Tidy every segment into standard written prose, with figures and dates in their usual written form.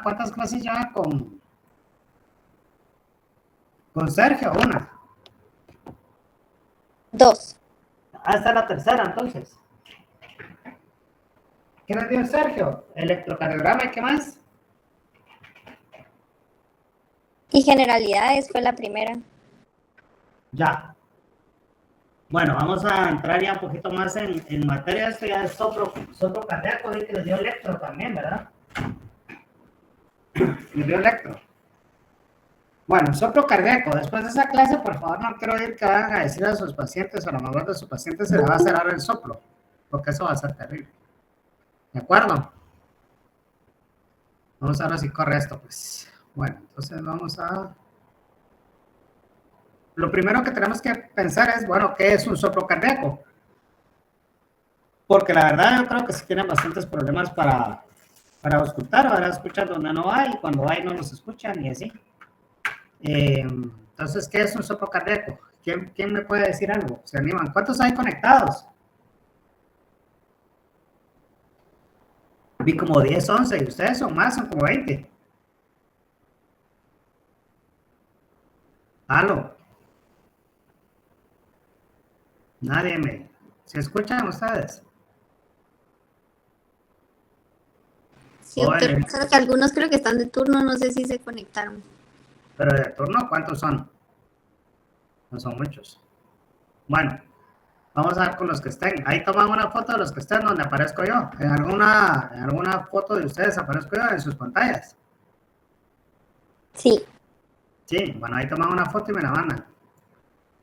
¿Cuántas clases lleva con Sergio? Una. 2. Esta es la tercera, entonces. ¿Qué nos dio Sergio? Electrocardiograma y qué más. Y generalidades fue la primera. Ya. Bueno, vamos a entrar ya un poquito más en materia. Esto ya es soplo cardíaco, y que les dio electro también, ¿verdad? Les dio electro. Bueno, soplo cardíaco. Después de esa clase, por favor, no quiero oír que vayan a decir a sus pacientes o a la mamá de sus pacientes se le va a cerrar el soplo, porque eso va a ser terrible. ¿De acuerdo? Vamos a ver si corre esto, pues. Bueno, entonces vamos a... Lo primero que tenemos que pensar es, bueno, ¿qué es un soplo cardíaco? Porque la verdad yo creo que sí tienen bastantes problemas para auscultar, ahora escuchan donde no hay, cuando hay no los escuchan y así. Entonces, ¿qué es un soplo cardíaco? ¿Quién me puede decir algo? ¿Se animan? ¿Cuántos hay conectados? Vi como 10, 11, y ustedes son más, son como 20. ¿Aló? Nadie me... ¿Se escuchan ustedes? Sí, doctor, pensando que algunos creo que están de turno, no sé si se conectaron. Pero de turno, ¿cuántos son? No son muchos. Bueno, vamos a ver con los que estén. Ahí toman una foto de los que estén donde aparezco yo. En alguna foto de ustedes aparezco yo en sus pantallas. Sí. Sí, bueno, ahí toman una foto y me la mandan.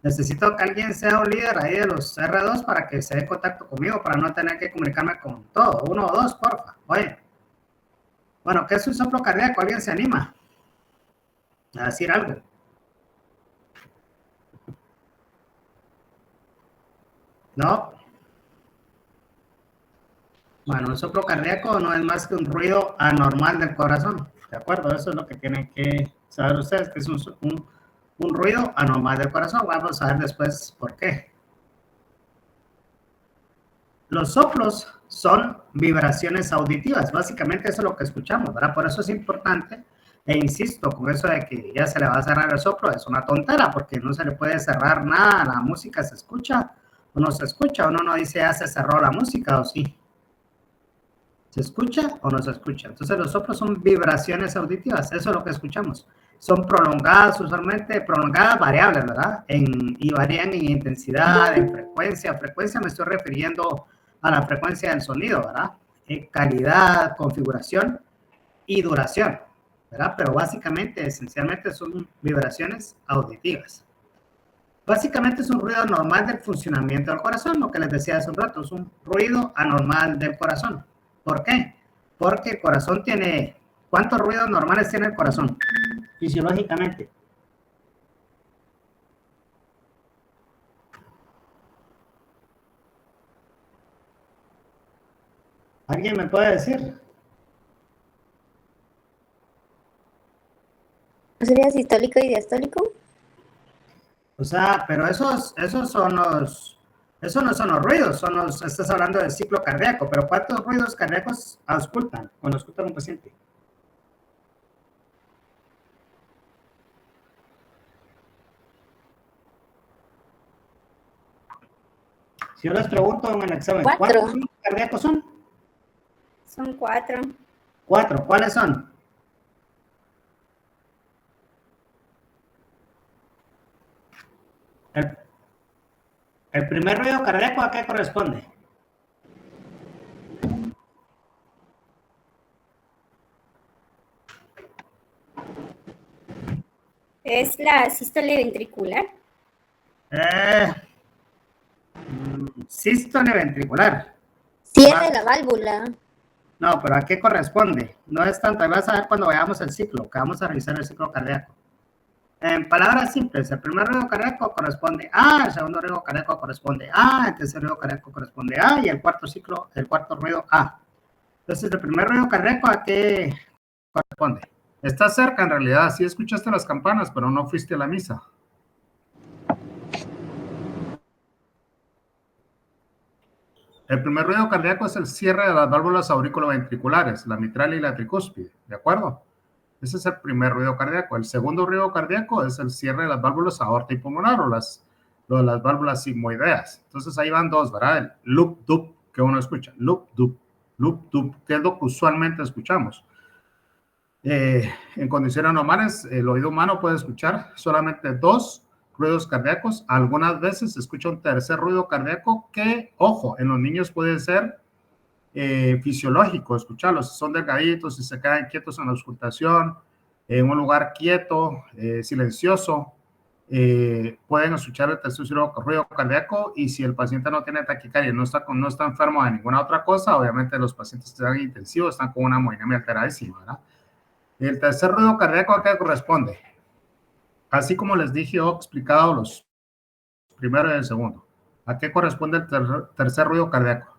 Necesito que alguien sea un líder ahí de los R2 para que se dé contacto conmigo, para no tener que comunicarme con todo. 1 o 2, porfa. Oye. Bueno, ¿qué es un soplo cardíaco? ¿Alguien se anima a decir algo? ¿No? Bueno, un soplo cardíaco no es más que un ruido anormal del corazón. ¿De acuerdo? Eso es lo que tienen que saber ustedes, que es un ruido anormal del corazón. Vamos a ver después por qué. Los soplos son vibraciones auditivas. Básicamente eso es lo que escuchamos, ¿verdad? Por eso es importante, e insisto, con eso de que ya se le va a cerrar el soplo, es una tontera, porque no se le puede cerrar nada. La música se escucha o no se escucha. Uno no dice, ya se cerró la música, o sí. ¿Se escucha o no se escucha? Entonces los soplos son vibraciones auditivas, eso es lo que escuchamos. Son prolongadas, usualmente prolongadas variables, ¿verdad? Y varían en intensidad, en frecuencia. Frecuencia me estoy refiriendo a la frecuencia del sonido, ¿verdad? Calidad, configuración y duración, ¿verdad? Pero básicamente, esencialmente son vibraciones auditivas. Básicamente es un ruido normal del funcionamiento del corazón, lo que les decía hace un rato, es un ruido anormal del corazón. ¿Por qué? Porque el corazón tiene... ¿Cuántos ruidos normales tiene el corazón? Fisiológicamente. ¿Alguien me puede decir? ¿No sería sistólico y diastólico? O sea, pero esos son los... Esos no son los ruidos, estás hablando del ciclo cardíaco, pero ¿cuántos ruidos cardíacos auscultan cuando auscultan un paciente? Si yo les pregunto en el examen, 4. ¿cuántos ruidos cardíacos son? Son 4. 4, ¿cuáles son? El primer ruido cardíaco, ¿a qué corresponde? ¿Es la sístole ventricular? Sístole ventricular. Cierre la válvula. No, pero ¿a qué corresponde? No es tanto, vas a ver cuando veamos el ciclo, que vamos a revisar el ciclo cardíaco. En palabras simples, el primer ruido cardíaco corresponde A, el segundo ruido cardíaco corresponde A, el tercer ruido cardíaco corresponde A y el cuarto ruido A. Entonces, el primer ruido cardíaco, ¿a qué corresponde? Estás cerca en realidad, sí escuchaste las campanas, pero no fuiste a la misa. El primer ruido cardíaco es el cierre de las válvulas aurículo-ventriculares, la mitral y la tricúspide, ¿de acuerdo? Ese es el primer ruido cardíaco. El segundo ruido cardíaco es el cierre de las válvulas aorta y pulmonar o las válvulas sigmoideas. Entonces ahí van dos, ¿verdad? El loop-dup que uno escucha, loop-dup, que es lo que usualmente escuchamos. En condiciones normales, el oído humano puede escuchar solamente dos ruidos cardíacos. Algunas veces se escucha un tercer ruido cardíaco que, ojo, en los niños puede ser fisiológico escucharlos. Si son delgaditos, si se quedan quietos en la auscultación, en un lugar quieto, silencioso, pueden escuchar el tercer ruido cardíaco. Y si el paciente no tiene taquicardia, no está enfermo de ninguna otra cosa, obviamente los pacientes que están intensivos están con una hemodinámica alteradísima, ¿verdad? El tercer ruido cardíaco, ¿a qué corresponde? Así como les dije o explicado los primero y el segundo. ¿A qué corresponde el tercer ruido cardíaco?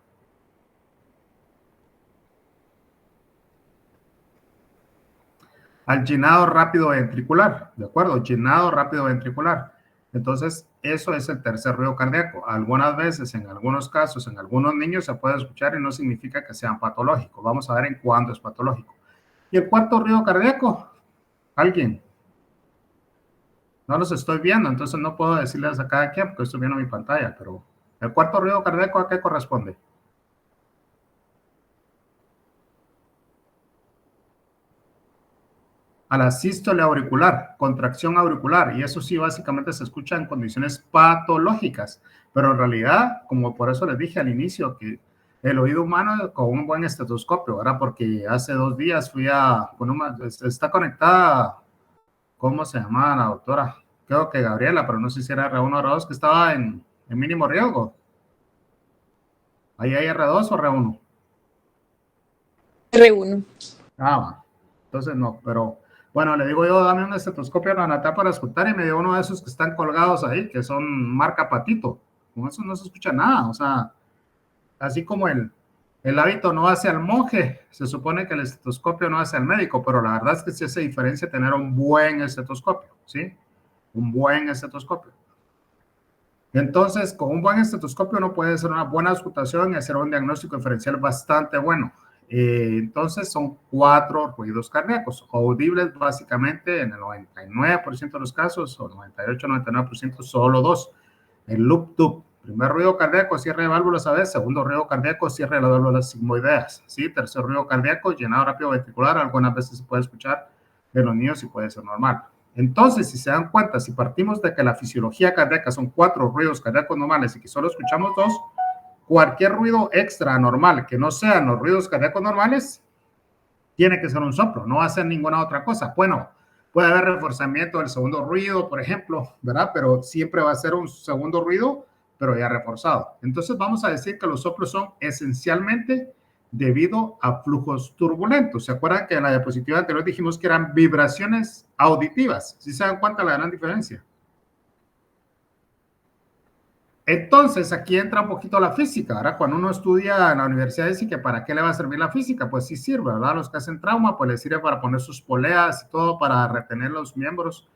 Al llenado rápido ventricular, ¿de acuerdo? Llenado rápido ventricular. Entonces, eso es el tercer ruido cardíaco. Algunas veces, en algunos casos, en algunos niños se puede escuchar y no significa que sean patológicos. Vamos a ver en cuándo es patológico. ¿Y el cuarto ruido cardíaco? ¿Alguien? No los estoy viendo, entonces no puedo decirles a cada quien porque estoy viendo mi pantalla, pero el cuarto ruido cardíaco, ¿a qué corresponde? A la sístole auricular, contracción auricular, y eso sí básicamente se escucha en condiciones patológicas, pero en realidad, como por eso les dije al inicio, que el oído humano con un buen estetoscopio, ¿verdad? Porque hace 2 días fui está conectada, ¿cómo se llamaba la doctora? Creo que Gabriela, pero no sé si era R1 o R2, que estaba en mínimo riesgo. ¿Ahí hay R2 o R1? R1. Ah, entonces no, pero bueno, le digo yo, dame un estetoscopio neonatal para escuchar y me dio uno de esos que están colgados ahí, que son marca Patito. Con eso no se escucha nada, o sea, así como el hábito no hace al monje, se supone que el estetoscopio no hace al médico, pero la verdad es que sí hace diferencia tener un buen estetoscopio, ¿sí? Un buen estetoscopio. Entonces, con un buen estetoscopio uno puede hacer una buena auscultación y hacer un diagnóstico diferencial bastante bueno. Entonces, son 4 ruidos cardíacos, audibles básicamente en el 99% de los casos, o 98-99%, solo 2. El loop-dup, primer ruido cardíaco, cierre de válvulas a veces, segundo ruido cardíaco, cierre de las válvulas sigmoideas, ¿sí? Tercer ruido cardíaco, llenado rápido ventricular, algunas veces se puede escuchar en los niños y puede ser normal. Entonces, si se dan cuenta, si partimos de que la fisiología cardíaca son 4 ruidos cardíacos normales y que solo escuchamos 2, cualquier ruido extra normal que no sean los ruidos cardíacos normales, tiene que ser un soplo, no va a ser ninguna otra cosa. Bueno, puede haber reforzamiento del segundo ruido, por ejemplo, ¿verdad? Pero siempre va a ser un segundo ruido, pero ya reforzado. Entonces vamos a decir que los soplos son esencialmente debido a flujos turbulentos. ¿Se acuerdan que en la diapositiva anterior dijimos que eran vibraciones auditivas? ¿Sí se dan cuenta de la gran diferencia? Entonces, aquí entra un poquito la física, ¿verdad? Cuando uno estudia en la universidad dice que ¿para qué le va a servir la física? Pues sí sirve, ¿verdad? Los que hacen trauma, pues les sirve para poner sus poleas y todo para retener los miembros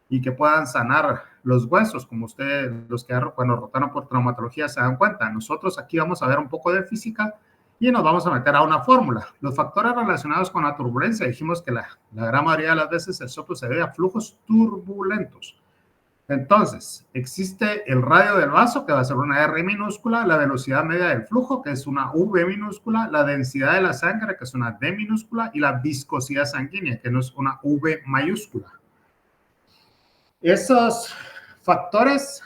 y que puedan sanar los huesos, como ustedes, los que cuando rotaron por traumatología se dan cuenta. Nosotros aquí vamos a ver un poco de física y nos vamos a meter a una fórmula. Los factores relacionados con la turbulencia, dijimos que la gran mayoría de las veces el soplo se debe a flujos turbulentos. Entonces, existe el radio del vaso, que va a ser una R minúscula, la velocidad media del flujo, que es una V minúscula, la densidad de la sangre, que es una D minúscula, y la viscosidad sanguínea, que no es una V mayúscula. Esos factores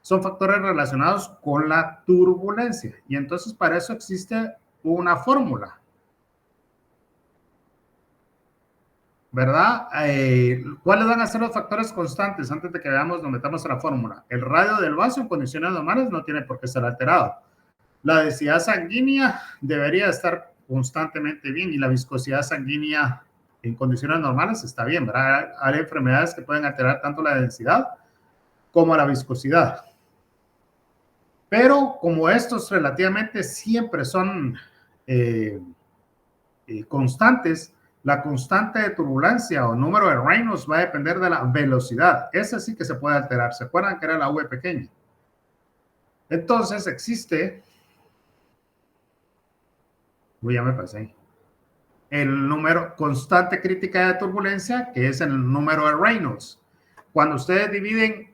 son factores relacionados con la turbulencia, y entonces para eso existe una fórmula, ¿verdad? ¿Cuáles van a ser los factores constantes? Antes de que nos metamos a la fórmula. El radio del vaso en condiciones normales no tiene por qué estar alterado. La densidad sanguínea debería estar constantemente bien y la viscosidad sanguínea en condiciones normales está bien, ¿verdad? Hay enfermedades que pueden alterar tanto la densidad como la viscosidad. Pero como estos relativamente siempre son constantes, la constante de turbulencia o número de Reynolds va a depender de la velocidad. Esa sí que se puede alterar. ¿Se acuerdan que era la V pequeña? Entonces existe Uy, ya me pasé. El número constante crítica de turbulencia, que es el número de Reynolds. Cuando ustedes dividen,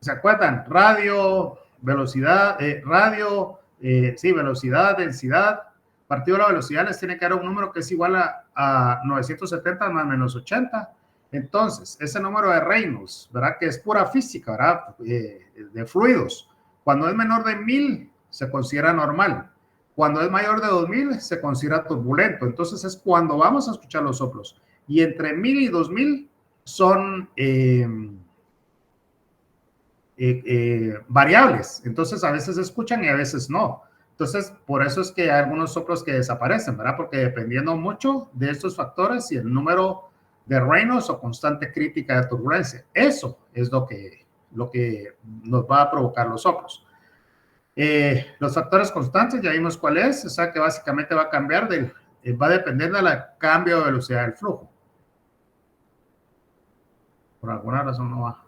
¿se acuerdan? Radio, velocidad, sí, velocidad, densidad, partido de la velocidad les tiene que dar un número que es igual a 970 más menos 80. Entonces, ese número de Reynolds, ¿verdad? Que es pura física, ¿verdad? De fluidos. Cuando es menor de 1000, se considera normal. Cuando es mayor de 2000, se considera turbulento. Entonces, es cuando vamos a escuchar los soplos. Y entre 1000 y 2000 son variables. Entonces, a veces se escuchan y a veces no. Entonces, por eso es que hay algunos soplos que desaparecen, ¿verdad? Porque dependiendo mucho de estos factores y el número de Reynolds o constante crítica de turbulencia, eso es lo que nos va a provocar los soplos. Los factores constantes, ya vimos cuál es, o sea que básicamente va a cambiar, va a depender del cambio de velocidad del flujo. Por alguna razón no va.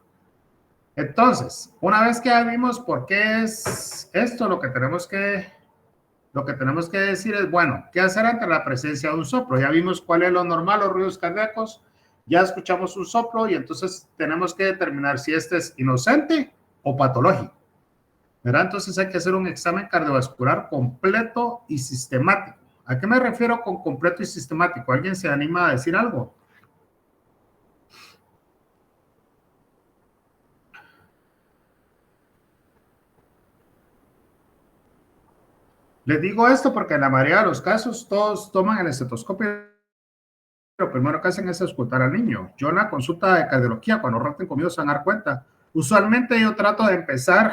Entonces, una vez que ya vimos por qué es esto, lo que tenemos que decir es, bueno, ¿qué hacer ante la presencia de un soplo? Ya vimos cuál es lo normal, los ruidos cardíacos, ya escuchamos un soplo y entonces tenemos que determinar si este es inocente o patológico, ¿verdad? Entonces hay que hacer un examen cardiovascular completo y sistemático. ¿A qué me refiero con completo y sistemático? ¿Alguien se anima a decir algo? Les digo esto porque en la mayoría de los casos todos toman el estetoscopio. Lo primero que hacen es escuchar al niño. Yo en la consulta de cardiología, cuando raten conmigo se van a dar cuenta. Usualmente yo trato de empezar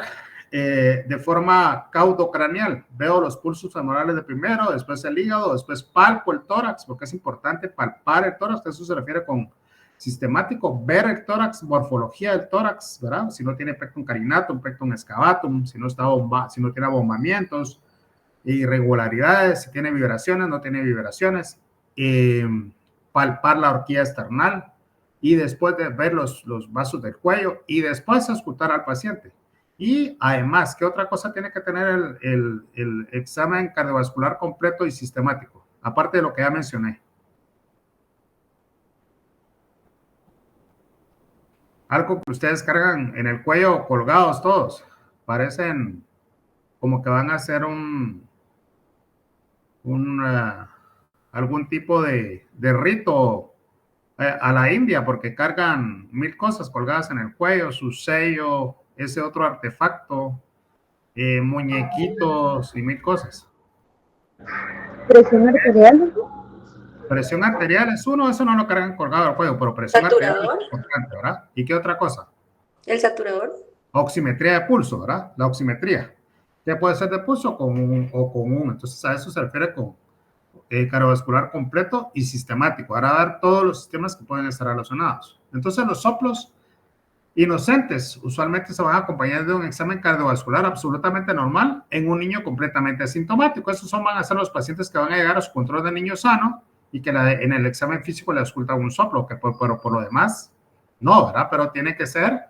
de forma caudocraneal. Veo los pulsos femorales de primero, después el hígado, después palpo el tórax, porque es importante palpar el tórax. Eso se refiere con sistemático, ver el tórax, morfología del tórax, ¿verdad? Si no tiene pectum carinatum, pectum excavatum, si no tiene abombamientos, irregularidades, si tiene vibraciones, no tiene vibraciones, palpar la horquilla external y después de ver los vasos del cuello y después escuchar al paciente. Y además, ¿qué otra cosa tiene que tener el examen cardiovascular completo y sistemático? Aparte de lo que ya mencioné. Algo que ustedes cargan en el cuello colgados todos. Parecen como que van a hacer algún tipo de rito a la India, porque cargan 1000 cosas colgadas en el cuello, su sello, ese otro artefacto, muñequitos y 1000 cosas. ¿Presión arterial? Presión arterial es uno, eso no lo cargan colgado al cuello, pero presión arterial es importante, ¿verdad? ¿Y qué otra cosa? ¿El saturador? Oximetría de pulso, ¿verdad? La oximetría. ¿Qué puede ser de pulso o con uno? Entonces a eso se refiere con cardiovascular completo y sistemático. Ahora a ver todos los sistemas que pueden estar relacionados. Entonces los soplos inocentes usualmente se van a acompañar de un examen cardiovascular absolutamente normal en un niño completamente asintomático. Esos van a ser los pacientes que van a llegar a su control de niño sano y que en el examen físico le ausculta un soplo, pero por lo demás no, ¿verdad? Pero tiene que ser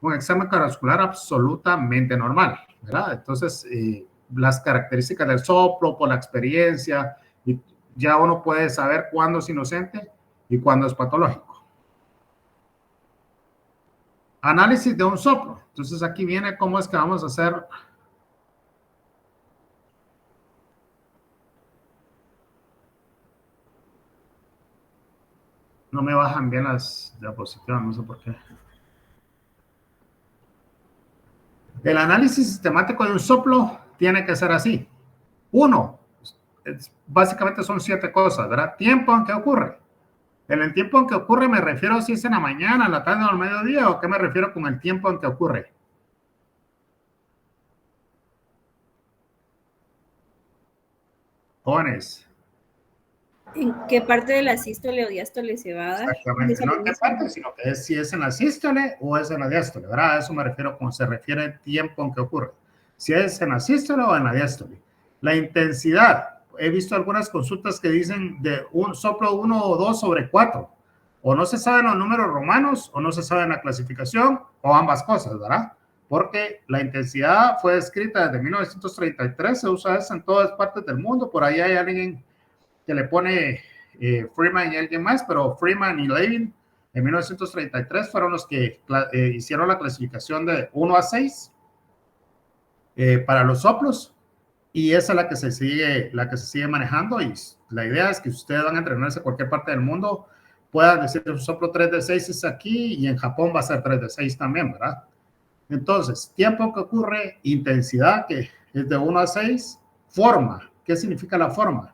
un examen cardiovascular absolutamente normal, ¿verdad? Entonces, las características del soplo, por la experiencia, y ya uno puede saber cuándo es inocente y cuándo es patológico. Análisis de un soplo. Entonces, aquí viene cómo es que vamos a hacer. No me bajan bien las diapositivas, no sé por qué. El análisis sistemático de un soplo tiene que ser así. Uno, básicamente son 7 cosas, ¿verdad? Tiempo en que ocurre. En el tiempo en que ocurre me refiero si es en la mañana, en la tarde o al mediodía, o qué me refiero con el tiempo en que ocurre. Jóvenes. ¿En qué parte de la sístole o diástole se va a dar? Exactamente, no en qué parte, sino que es si es en la sístole o es en la diástole, ¿verdad? A eso me refiero cuando se refiere al tiempo en que ocurre. Si es en la sístole o en la diástole. La intensidad. He visto algunas consultas que dicen de un soplo 1 o 2 sobre 4. O no se saben los números romanos o no se sabe la clasificación o ambas cosas, ¿verdad? Porque la intensidad fue descrita desde 1933, se usa eso en todas partes del mundo. Por ahí hay alguien que le pone Freeman y alguien más, pero Freeman y Levin en 1933 fueron los que hicieron la clasificación de 1 a 6 para los soplos, y esa es la que se sigue manejando, y la idea es que si ustedes van a entrenarse en cualquier parte del mundo, puedan decir que un soplo 3 de 6 es aquí, y en Japón va a ser 3 de 6 también, ¿verdad? Entonces, tiempo que ocurre, intensidad que es de 1 a 6, forma. ¿Qué significa la forma?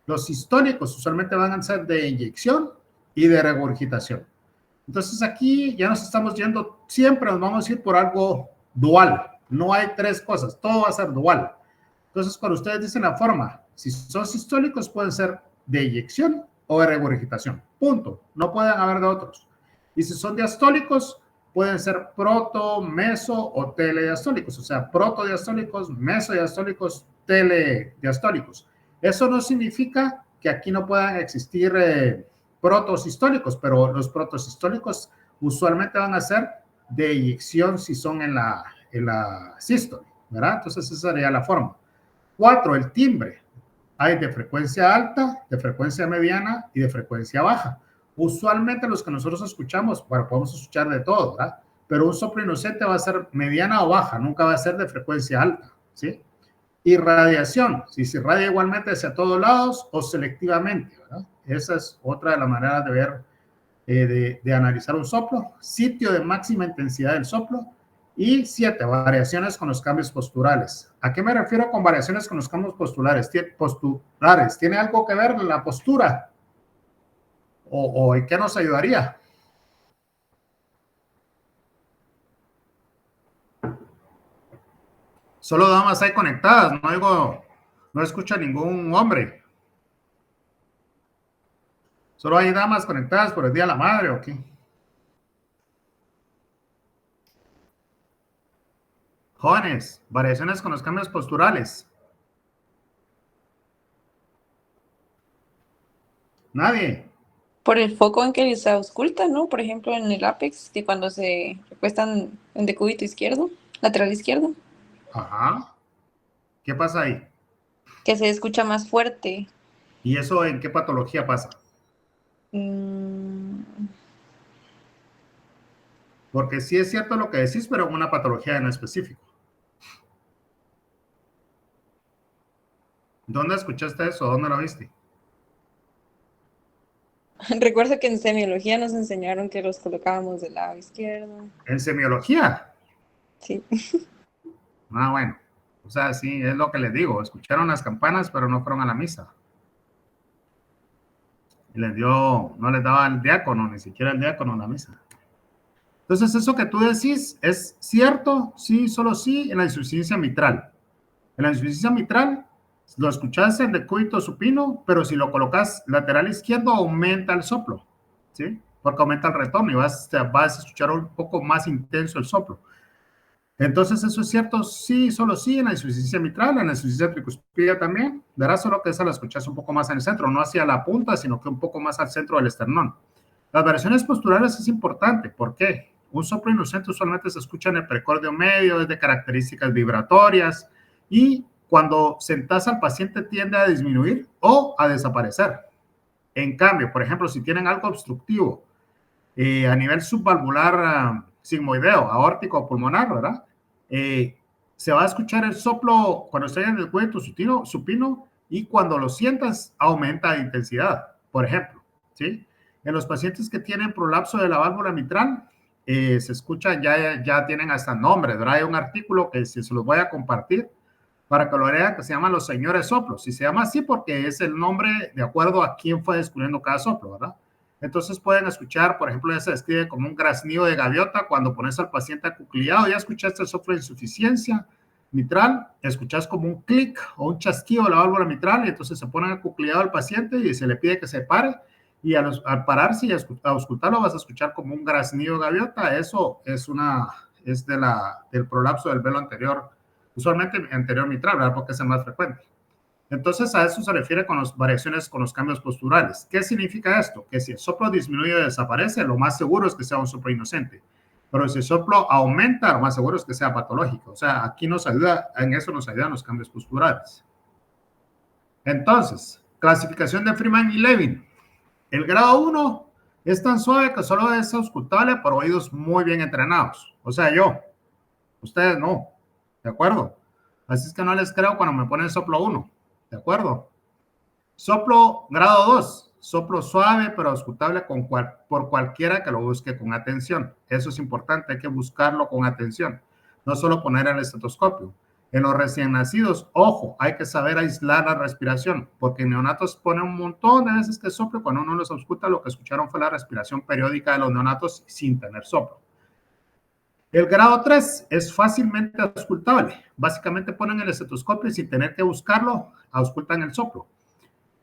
Los sistólicos usualmente van a ser de inyección y de regurgitación. Entonces aquí ya nos estamos yendo, siempre nos vamos a ir por algo dual. No hay tres cosas, todo va a ser dual. Entonces cuando ustedes dicen la forma, si son sistólicos pueden ser de inyección o de regurgitación. Punto. No pueden haber de otros. Y si son diastólicos, pueden ser proto, meso o telediastólicos. O sea, protodiastólicos, mesodiastólicos, telediastólicos. Eso no significa que aquí no puedan existir protosistólicos, pero los protosistólicos usualmente van a ser de eyección si son en la sístole, ¿verdad? Entonces esa sería la forma. 4, el timbre. Hay de frecuencia alta, de frecuencia mediana y de frecuencia baja. Usualmente los que nosotros escuchamos, bueno, podemos escuchar de todo, ¿verdad? Pero un soplo inocente va a ser mediana o baja, nunca va a ser de frecuencia alta, ¿sí? Y radiación, si se irradia igualmente hacia todos lados o selectivamente, ¿verdad? Esa es otra de las maneras de ver, de analizar un soplo. Sitio de máxima intensidad del soplo. Y 7, variaciones con los cambios posturales. ¿A qué me refiero con variaciones con los cambios posturales? ¿Tiene algo que ver la postura? ¿O en qué nos ayudaría? Solo damas hay conectadas, no escucho a ningún hombre. Solo hay damas conectadas por el Día de la Madre, ¿o qué? Jóvenes, variaciones con los cambios posturales. Nadie. Por el foco en que se ausculta, ¿no? Por ejemplo, en el Apex, que cuando se recuestan en decúbito izquierdo, lateral izquierdo. Ajá. ¿Qué pasa ahí? Que se escucha más fuerte. ¿Y eso en qué patología pasa? Porque sí es cierto lo que decís, pero en una patología en específico. ¿Dónde escuchaste eso? ¿Dónde lo viste? Recuerdo que en semiología nos enseñaron que los colocábamos del lado izquierdo. ¿En semiología? Sí. Ah, bueno. O sea, sí, es lo que les digo. Escucharon las campanas, pero no fueron a la misa. Y no les daba el diácono, ni siquiera el diácono en la misa. Entonces, eso que tú decís es cierto, sí, solo sí, en la insuficiencia mitral. En la insuficiencia mitral, lo escuchás en decúbito supino, pero si lo colocas lateral izquierdo, aumenta el soplo, ¿sí? Porque aumenta el retorno y vas a escuchar un poco más intenso el soplo. Entonces, eso es cierto, sí, solo sí, en la insuficiencia mitral, en la insuficiencia tricuspidea también. Verás solo que esa la escuchas un poco más en el centro, no hacia la punta, sino que un poco más al centro del esternón. Las variaciones posturales es importante. ¿Por qué? Un soplo inocente usualmente se escucha en el precordio medio, es de características vibratorias, y cuando sentás al paciente tiende a disminuir o a desaparecer. En cambio, por ejemplo, si tienen algo obstructivo a nivel subvalvular sigmoideo, aórtico o pulmonar, ¿verdad? Se va a escuchar el soplo cuando esté en el cuello supino, y cuando lo sientas aumenta de intensidad, por ejemplo, ¿sí? En los pacientes que tienen prolapso de la válvula mitral, se escucha, ya tienen hasta nombre, ¿verdad? Hay un artículo que se los voy a compartir para que lo vean, que se llama Los Señores Soplos, y se llama así porque es el nombre de acuerdo a quién fue descubriendo cada soplo, ¿verdad? Entonces pueden escuchar, por ejemplo, ya se describe como un graznido de gaviota cuando pones al paciente acuclillado. Ya escuchaste el soplo de insuficiencia mitral, escuchas como un clic o un chasquido de la válvula mitral, y entonces se pone acuclillado al paciente y se le pide que se pare, y al pararse y auscultarlo vas a escuchar como un graznido de gaviota. Eso es del prolapso del velo anterior, usualmente anterior mitral, ¿verdad? Porque es el más frecuente. Entonces, a eso se refiere con las variaciones con los cambios posturales. ¿Qué significa esto? Que si el soplo disminuye o desaparece, lo más seguro es que sea un soplo inocente. Pero si el soplo aumenta, lo más seguro es que sea patológico. O sea, aquí en eso nos ayudan los cambios posturales. Entonces, Clasificación de Freeman y Levin. El grado 1 es tan suave que solo es auscultable por oídos muy bien entrenados. O sea, yo. Ustedes no. ¿De acuerdo? Así es que no les creo cuando me ponen soplo 1. ¿De acuerdo? Soplo grado 2. Soplo suave pero auscultable por cualquiera que lo busque con atención. Eso es importante. Hay que buscarlo con atención. No solo poner el estetoscopio. En los recién nacidos, ojo, hay que saber aislar la respiración, porque neonatos ponen un montón de veces que soplo, cuando uno los ausculta, lo que escucharon fue la respiración periódica de los neonatos sin tener soplo. El grado 3 es fácilmente auscultable. Básicamente ponen el estetoscopio y sin tener que buscarlo, auscultan el soplo.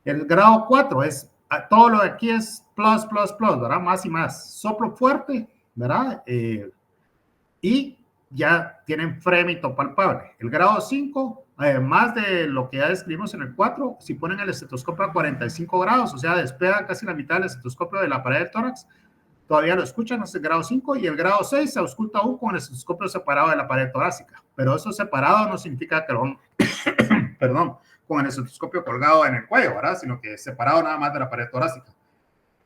El grado 4 es, todo lo de aquí es plus, ¿verdad? Más y más. Soplo fuerte, ¿verdad? Y ya tienen frémito palpable. El grado 5, además de lo que ya describimos en el 4, si ponen el estetoscopio a 45 grados, o sea, despegan casi la mitad del estetoscopio de la pared del tórax, todavía lo escuchan, es el grado 5, y el grado 6 se ausculta aún con el estetoscopio separado de la pared torácica, pero eso separado no significa que lo, perdón, con el estetoscopio colgado en el cuello, ¿verdad? Sino que separado nada más de la pared torácica.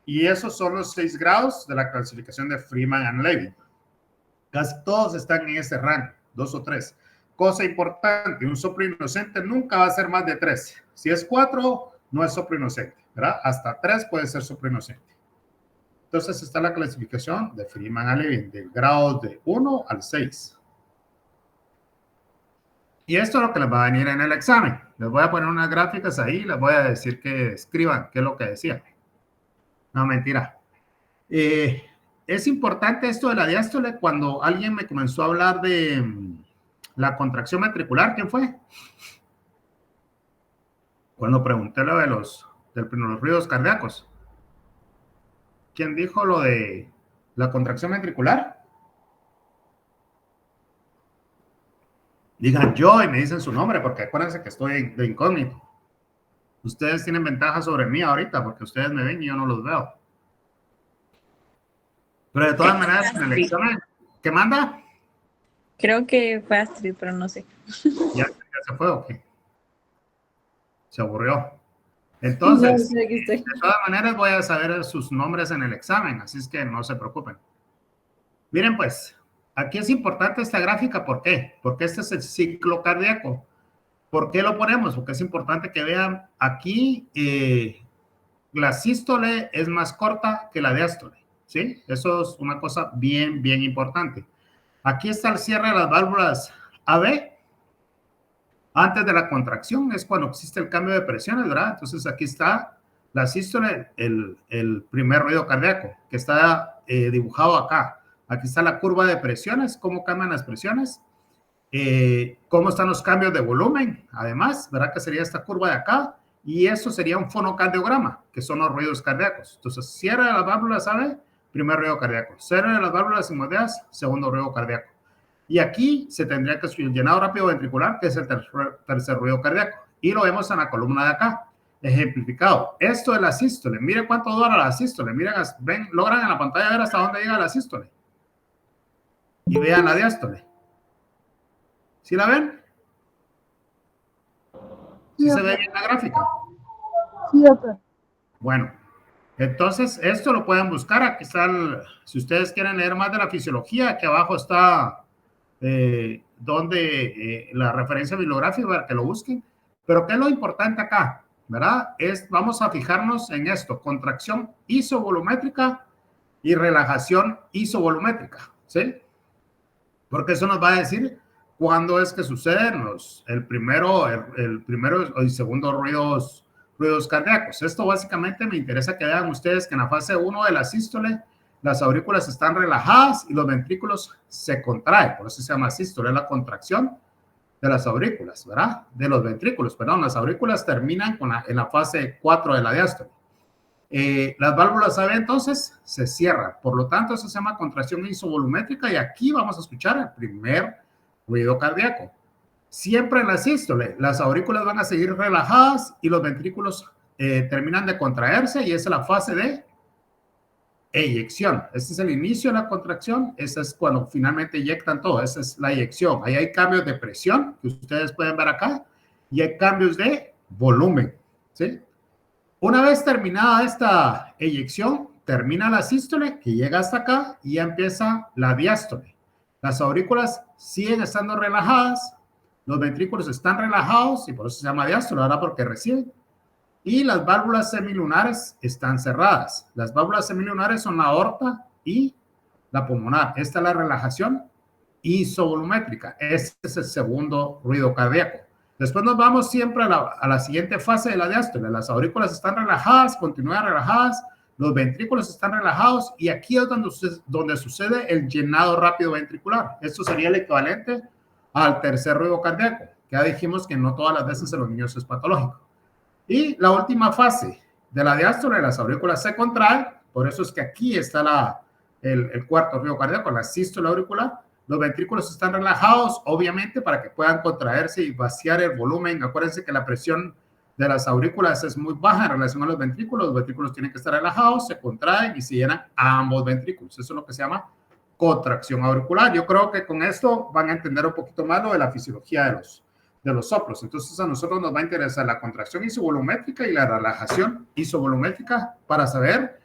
Y esos son los 6 grados de la clasificación de Freeman and Levin. Casi todos están en ese rango, 2 o 3. Cosa importante, un soplo inocente nunca va a ser más de 3. Si es 4, no es soplo inocente, ¿verdad? Hasta 3 puede ser soplo inocente. Entonces está la clasificación de Freeman and Levin, del grado de 1 al 6. Y esto es lo que les va a venir en el examen. Les voy a poner unas gráficas ahí, les voy a decir que escriban qué es lo que decía. No, mentira. Es importante esto de la diástole. Cuando alguien me comenzó a hablar de la contracción ventricular, ¿quién fue? Cuando pregunté lo de los ruidos cardíacos. ¿Quién dijo lo de la contracción ventricular? Digan yo y me dicen su nombre, porque acuérdense que estoy de incógnito. Ustedes tienen ventaja sobre mí ahorita, porque ustedes me ven y yo no los veo. Pero de todas maneras, en el examen, ¿qué manda? Creo que fue Astrid, pero no sé. ¿Ya se fue o qué? Se aburrió. Entonces, de todas maneras voy a saber sus nombres en el examen, así es que no se preocupen. Miren pues, aquí es importante esta gráfica, ¿por qué? Porque este es el ciclo cardíaco. ¿Por qué lo ponemos? Porque es importante que vean aquí, la sístole es más corta que la diástole, ¿sí? Eso es una cosa bien, bien importante. Aquí está el cierre de las válvulas AB. Antes de la contracción es cuando existe el cambio de presiones, ¿verdad? Entonces aquí está la sístole, el primer ruido cardíaco, que está dibujado acá. Aquí está la curva de presiones, cómo cambian las presiones, cómo están los cambios de volumen, además, ¿verdad? Que sería esta curva de acá, y eso sería un fonocardiograma, que son los ruidos cardíacos. Entonces, cierre de las válvulas AB, primer ruido cardíaco. Cierre de las válvulas sigmoideas, segundo ruido cardíaco. Y aquí se tendría que subir el llenado rápido ventricular, que es el tercer ruido cardíaco. Y lo vemos en la columna de acá, ejemplificado. Esto es la sístole. Miren cuánto dura la sístole. Miren, ven, logran en la pantalla ver hasta dónde llega la sístole. Y vean la diástole. ¿Sí la ven? ¿Sí se ve bien la gráfica? Sí, doctor. Bueno, entonces esto lo pueden buscar. Aquí está, si ustedes quieren leer más de la fisiología, aquí abajo está la referencia bibliográfica para que lo busquen. Pero ¿qué es lo importante acá? ¿Verdad? Vamos a fijarnos en esto, contracción isovolumétrica y relajación isovolumétrica, ¿sí? Porque eso nos va a decir cuándo es que suceden el primero y segundo ruidos cardíacos. Esto básicamente me interesa que vean ustedes que en la fase 1 de la sístole, las aurículas están relajadas y los ventrículos se contraen. Por eso se llama sístole, es la contracción de las aurículas, ¿verdad? De los ventrículos, perdón. Las aurículas terminan en la fase 4 de la diástole. Las válvulas AB entonces se cierran. Por lo tanto, eso se llama contracción isovolumétrica y aquí vamos a escuchar el primer ruido cardíaco. Siempre en la sístole, las aurículas van a seguir relajadas y los ventrículos terminan de contraerse y esa es la fase de eyección. Este es el inicio de la contracción, ese es cuando finalmente eyectan todo, esa es la eyección. Ahí hay cambios de presión que ustedes pueden ver acá y hay cambios de volumen, ¿sí? Una vez terminada esta eyección, termina la sístole, que llega hasta acá, y ya empieza la diástole. Las aurículas siguen estando relajadas, los ventrículos están relajados, y por eso se llama diástole, ahora porque reciben. Y las válvulas semilunares están cerradas. Las válvulas semilunares son la aorta y la pulmonar. Esta es la relajación isovolumétrica. Este es el segundo ruido cardíaco. Después nos vamos siempre a la siguiente fase de la diástole. Las aurículas están relajadas, continúan relajadas, los ventrículos están relajados, y aquí es donde sucede el llenado rápido ventricular. Esto sería el equivalente al tercer ruido cardíaco. Ya dijimos que no todas las veces en los niños es patológico. Y la última fase de la diástole, las aurículas se contraen, por eso es que aquí está el cuarto ruido cardíaco, la sístole auricular. Los ventrículos están relajados, obviamente, para que puedan contraerse y vaciar el volumen. Acuérdense que la presión de las aurículas es muy baja en relación a los ventrículos tienen que estar relajados, se contraen y se llenan ambos ventrículos. Eso es lo que se llama contracción auricular. Yo creo que con esto van a entender un poquito más lo de la fisiología de los soplos. Entonces a nosotros nos va a interesar la contracción isovolumétrica y la relajación isovolumétrica para saber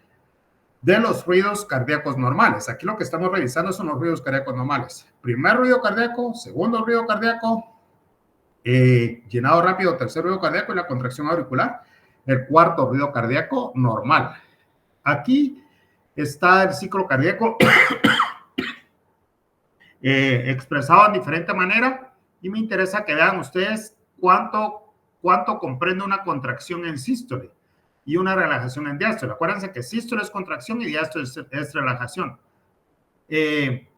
de los ruidos cardíacos normales. Aquí lo que estamos revisando son los ruidos cardíacos normales. Primer ruido cardíaco, segundo ruido cardíaco, llenado rápido, tercer ruido cardíaco y la contracción auricular. El cuarto ruido cardíaco normal. Aquí está el ciclo cardíaco expresado en diferente manera. Y me interesa que vean ustedes cuánto comprende una contracción en sístole y una relajación en diástole. Acuérdense que sístole es contracción y diástole es relajación.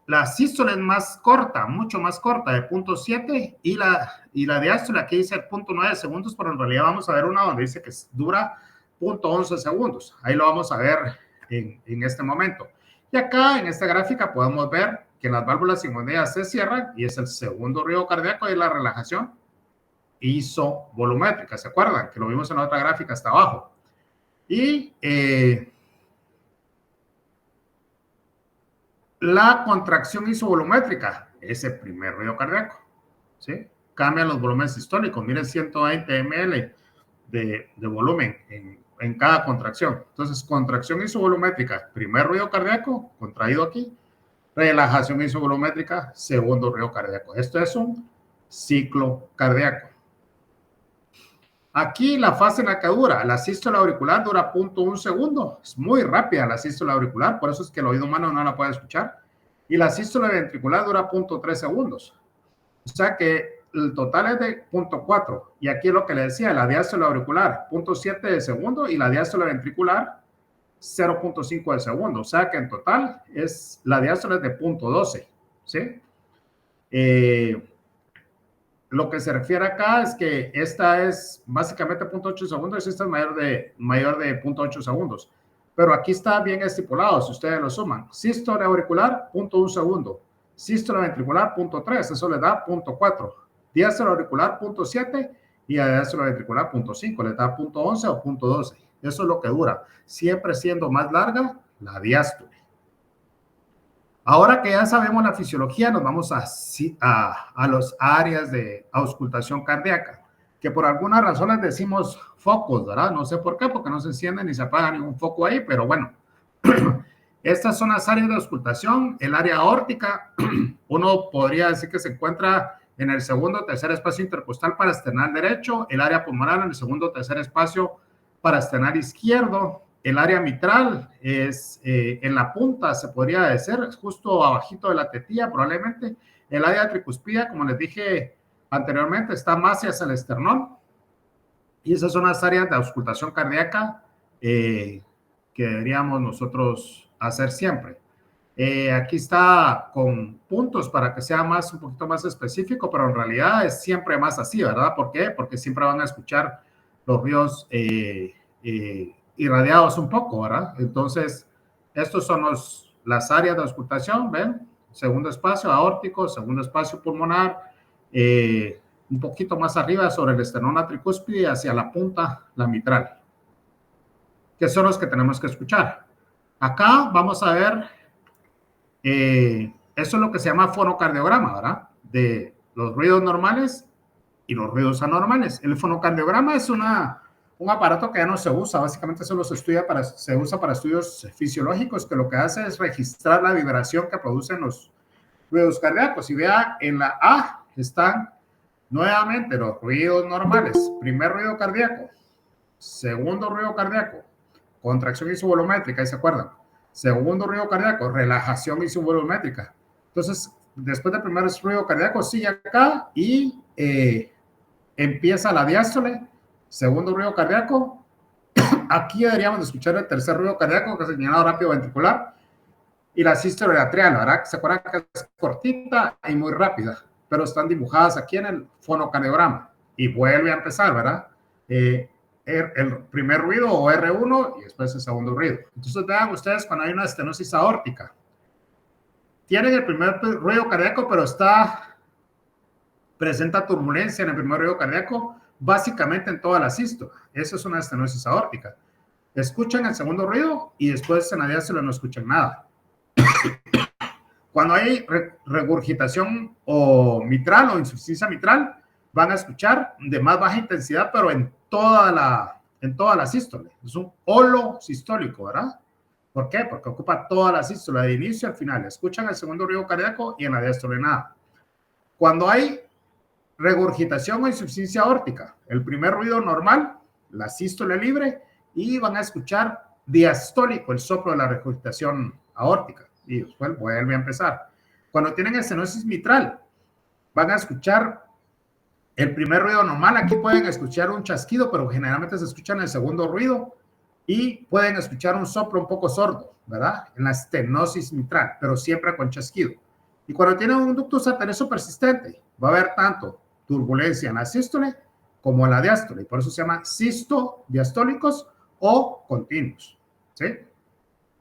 La sístole es más corta, mucho más corta, de 0.7, y la diástole aquí dice 0.9 segundos, pero en realidad vamos a ver una donde dice que dura 0.11 segundos. Ahí lo vamos a ver en este momento. Y acá en esta gráfica podemos ver que las válvulas sigmoideas se cierran y es el segundo ruido cardíaco y la relajación isovolumétrica. ¿Se acuerdan? Que lo vimos en la otra gráfica hasta abajo. Y la contracción isovolumétrica es el primer ruido cardíaco. ¿Sí? Cambia los volúmenes sistólicos. Miren, 120 ml de volumen en cada contracción. Entonces, contracción isovolumétrica, primer ruido cardíaco, contraído aquí. Relajación isovolumétrica, segundo ruido cardíaco. Esto es un ciclo cardíaco. Aquí la fase en la que dura, la sístole auricular dura 0.1 segundo. Es muy rápida la sístole auricular, por eso es que el oído humano no la puede escuchar. Y la sístole ventricular dura 0.3 segundos. O sea que el total es de 0.4. Y aquí es lo que le decía, la diástole auricular, 0.7 de segundo, y la diástole ventricular, 0.5 de segundo, o sea que en total es la diástole de 0.12, ¿sí? Lo que se refiere acá es que esta es básicamente 0.8 segundos y esta es mayor de 0.8 segundos, pero aquí está bien estipulado, si ustedes lo suman, sístole auricular 0.1 segundo, sístole ventricular 0.3, eso le da 0.4, diástole auricular 0.7 y a diástole ventricular 0.5, le da 0.11 o 0.12. Eso es lo que dura, siempre siendo más larga la diástole. Ahora que ya sabemos la fisiología, nos vamos a las áreas de auscultación cardíaca, que por alguna razón les decimos focos, ¿verdad? No sé por qué, porque no se enciende ni se apaga ningún foco ahí, pero bueno. Estas son las áreas de auscultación. El área aórtica, uno podría decir que se encuentra en el segundo o tercer espacio intercostal parasternal derecho, el área pulmonar en el segundo o tercer espacio parasternal izquierdo, el área mitral es en la punta, se podría decir, justo abajito de la tetilla probablemente. El área tricuspida, como les dije anteriormente, está más hacia el esternón. Y esas son las áreas de auscultación cardíaca que deberíamos nosotros hacer siempre. Aquí está con puntos para que sea un poquito más específico, pero en realidad es siempre más así, ¿verdad? ¿Por qué? Porque siempre van a escuchar los ruidos irradiados un poco, ¿verdad? Entonces, estos son las áreas de auscultación, ¿ven? Segundo espacio aórtico, segundo espacio pulmonar, un poquito más arriba sobre el esternón tricúspide hacia la punta, la mitral, que son los que tenemos que escuchar. Acá vamos a ver, eso es lo que se llama fonocardiograma, ¿verdad? De los ruidos normales y los ruidos anormales. El fonocardiograma es una un aparato que ya no se usa, básicamente solo se usa para estudios fisiológicos, que lo que hace es registrar la vibración que producen los ruidos cardíacos. Y vea, en la A están nuevamente los ruidos normales. Primer ruido cardíaco, segundo ruido cardíaco, contracción isovolumétrica, ¿ahí se acuerdan? Segundo ruido cardíaco, relajación isovolumétrica. Entonces, después del primer ruido cardíaco, sigue acá y empieza la diástole. Segundo ruido cardíaco. Aquí deberíamos de escuchar el tercer ruido cardíaco, que es el llenado rápido ventricular, y la sístole atrial, ¿verdad? ¿Se acuerdan que es cortita y muy rápida? Pero están dibujadas aquí en el fonocardiograma. Y vuelve a empezar, ¿verdad? El primer ruido o R1 y después el segundo ruido. Entonces vean ustedes cuando hay una estenosis aórtica. Tienen el primer ruido cardíaco, pero presenta turbulencia en el primer ruido cardíaco, básicamente en toda la sístola. Eso es una estenosis aórtica. Escuchan el segundo ruido y después en la diástole no escuchan nada. Cuando hay regurgitación o mitral o insuficiencia mitral, van a escuchar de más baja intensidad, pero en toda la sístole. Es un holo sistólico, ¿verdad? ¿Por qué? Porque ocupa toda la sístole, de inicio al final. Escuchan el segundo ruido cardíaco y en la diástole nada. Cuando hay regurgitación o insuficiencia aórtica, el primer ruido normal, la sístole libre, y van a escuchar diastólico, el soplo de la regurgitación aórtica. Y después vuelve a empezar. Cuando tienen estenosis mitral, van a escuchar el primer ruido normal. Aquí pueden escuchar un chasquido, pero generalmente se escuchan el segundo ruido y pueden escuchar un soplo un poco sordo, ¿verdad? En la estenosis mitral, pero siempre con chasquido. Y cuando tienen un ductus arterioso persistente, va a haber tanto turbulencia en la sístole como en la diástole. Y por eso se llama sistodiastólicos o continuos, ¿sí?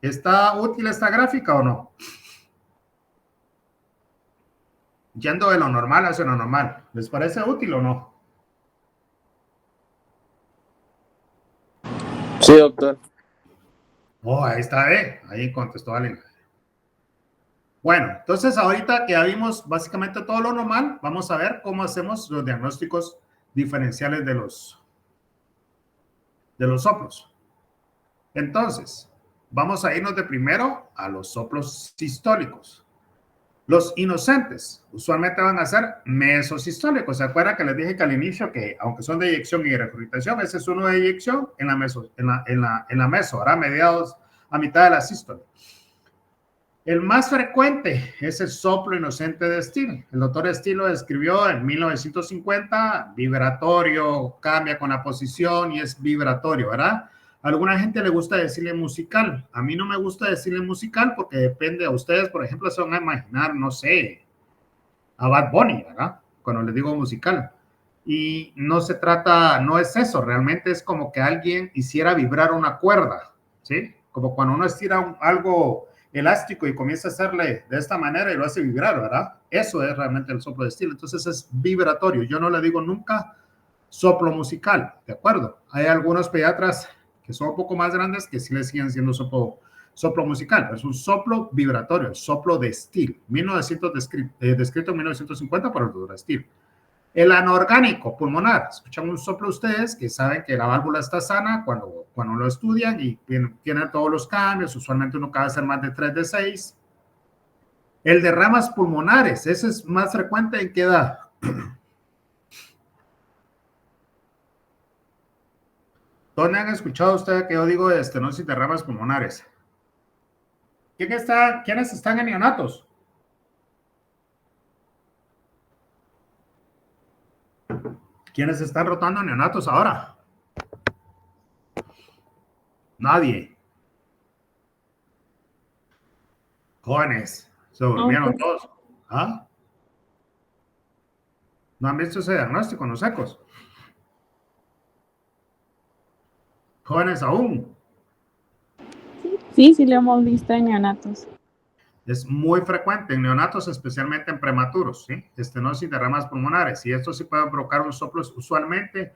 ¿Está útil esta gráfica o no? Yendo de lo normal hacia lo normal. ¿Les parece útil o no? Sí, doctor. Oh, ahí está, ahí contestó alguien. Bueno, entonces ahorita que ya vimos básicamente todo lo normal, vamos a ver cómo hacemos los diagnósticos diferenciales de los soplos. Entonces, vamos a irnos de primero a los soplos sistólicos. Los inocentes usualmente van a ser mesosistólicos. ¿Se acuerdan que les dije que al inicio que aunque son de eyección y regurgitación, ese es uno de eyección en la meso, ¿verdad? Mediados a mitad de la sístole. El más frecuente es el soplo inocente de Steele. El doctor Steele lo describió en 1950, vibratorio, cambia con la posición y es vibratorio, ¿verdad? A alguna gente le gusta decirle musical. A mí no me gusta decirle musical porque depende a ustedes. Por ejemplo, se van a imaginar, no sé, a Bad Bunny, ¿verdad? Cuando les digo musical. Y no se trata, no es eso. Realmente es como que alguien hiciera vibrar una cuerda, ¿sí? Como cuando uno estira algo elástico y comienza a hacerle de esta manera y lo hace vibrar, ¿verdad? Eso es realmente el soplo de Steele. Entonces es vibratorio. Yo no le digo nunca soplo musical, ¿de acuerdo? Hay algunos pediatras que son un poco más grandes, que sí le siguen siendo soplo musical. Es un soplo vibratorio, el soplo de Steele, descrito en 1950 por el doctor Steele. El anorgánico pulmonar, escuchan un soplo ustedes que saben que la válvula está sana cuando lo estudian y tienen todos los cambios, usualmente uno cabe ser más de 3 de 6. El de ramas pulmonares, ese es más frecuente ¿en qué edad? ¿Dónde han escuchado ustedes que yo digo de estenosis de ramas pulmonares? ¿Quiénes están en neonatos? ¿Quiénes están rotando en neonatos ahora? Nadie. Jóvenes, se durmieron todos. ¿Ah? ¿No han visto ese diagnóstico en los ecos? Jóvenes aún. Sí, sí lo hemos visto en neonatos. Es muy frecuente en neonatos, especialmente en prematuros, ¿sí? Estenosis de ramas pulmonares. Y esto sí puede provocar un soplo usualmente